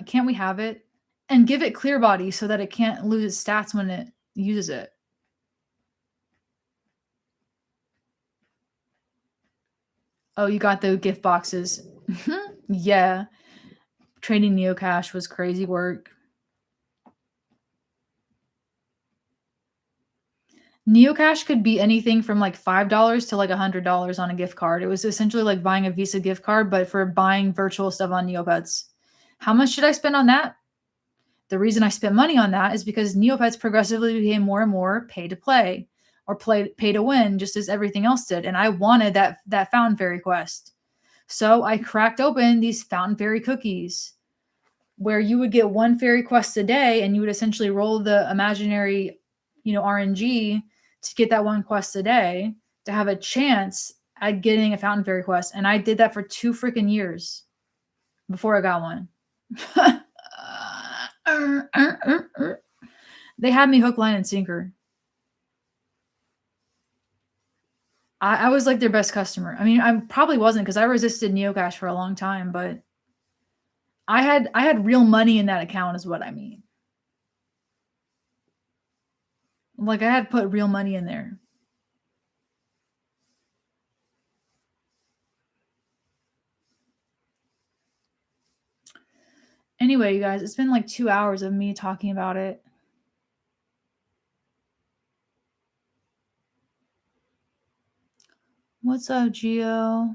Can't we have it? And give it clear body so that it can't lose its stats when it uses it. Oh, you got the gift boxes. Yeah. Trading Neocash was crazy work. Neocash could be anything from like $5 to like $100 on a gift card. It was essentially like buying a Visa gift card, but for buying virtual stuff on Neopets. How much should I spend on that? The reason I spent money on that is because Neopets progressively became more and more pay to play or pay to win, just as everything else did. And I wanted that Fountain Fairy quest. So I cracked open these Fountain Fairy cookies where you would get one fairy quest a day and you would essentially roll the imaginary, RNG to get that one quest a day to have a chance at getting a Fountain Fairy quest. And I did that for 2 freaking years before I got one. They had me hook, line, and sinker. I was like their best customer. I mean, I probably wasn't because I resisted Neocash for a long time, but I had real money in that account is what I mean. Like I had put real money in there. Anyway, you guys, it's been like 2 hours of me talking about it. What's up, Gio?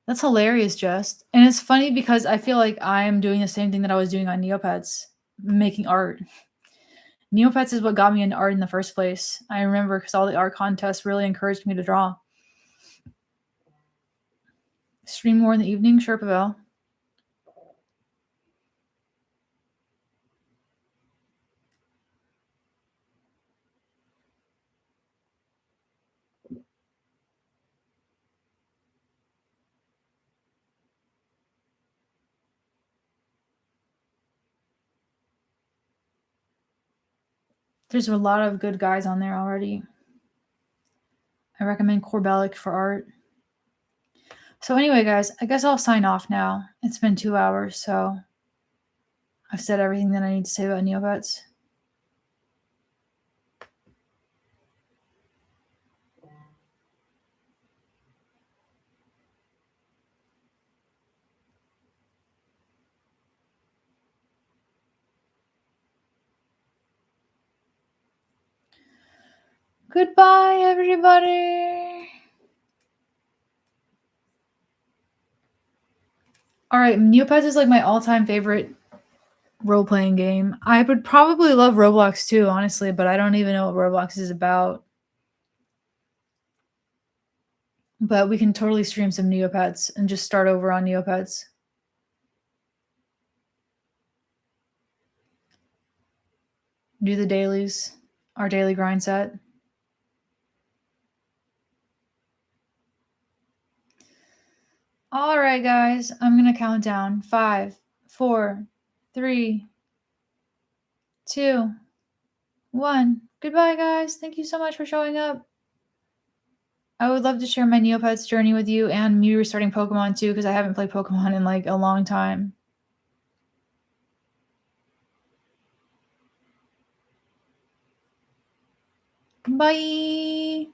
That's hilarious, Just. And it's funny because I feel like I'm doing the same thing that I was doing on Neopets, making art. Neopets is what got me into art in the first place. I remember because all the art contests really encouraged me to draw. Stream more in the evening, sure, Pavel. There's a lot of good guys on there already. I recommend Corbelic for art. So anyway, guys, I guess I'll sign off now. It's been 2 hours, so I've said everything that I need to say about Neopets. Goodbye, everybody. All right, Neopets is like my all-time favorite role-playing game. I would probably love Roblox too, honestly, but I don't even know what Roblox is about. But we can totally stream some Neopets and just start over on Neopets. Do the dailies, our daily grind set. All right, guys, I'm going to count down 5, 4, 3, 2, 1. Goodbye, guys. Thank you so much for showing up. I would love to share my Neopets journey with you and me restarting Pokemon too, because I haven't played Pokemon in like a long time. Bye.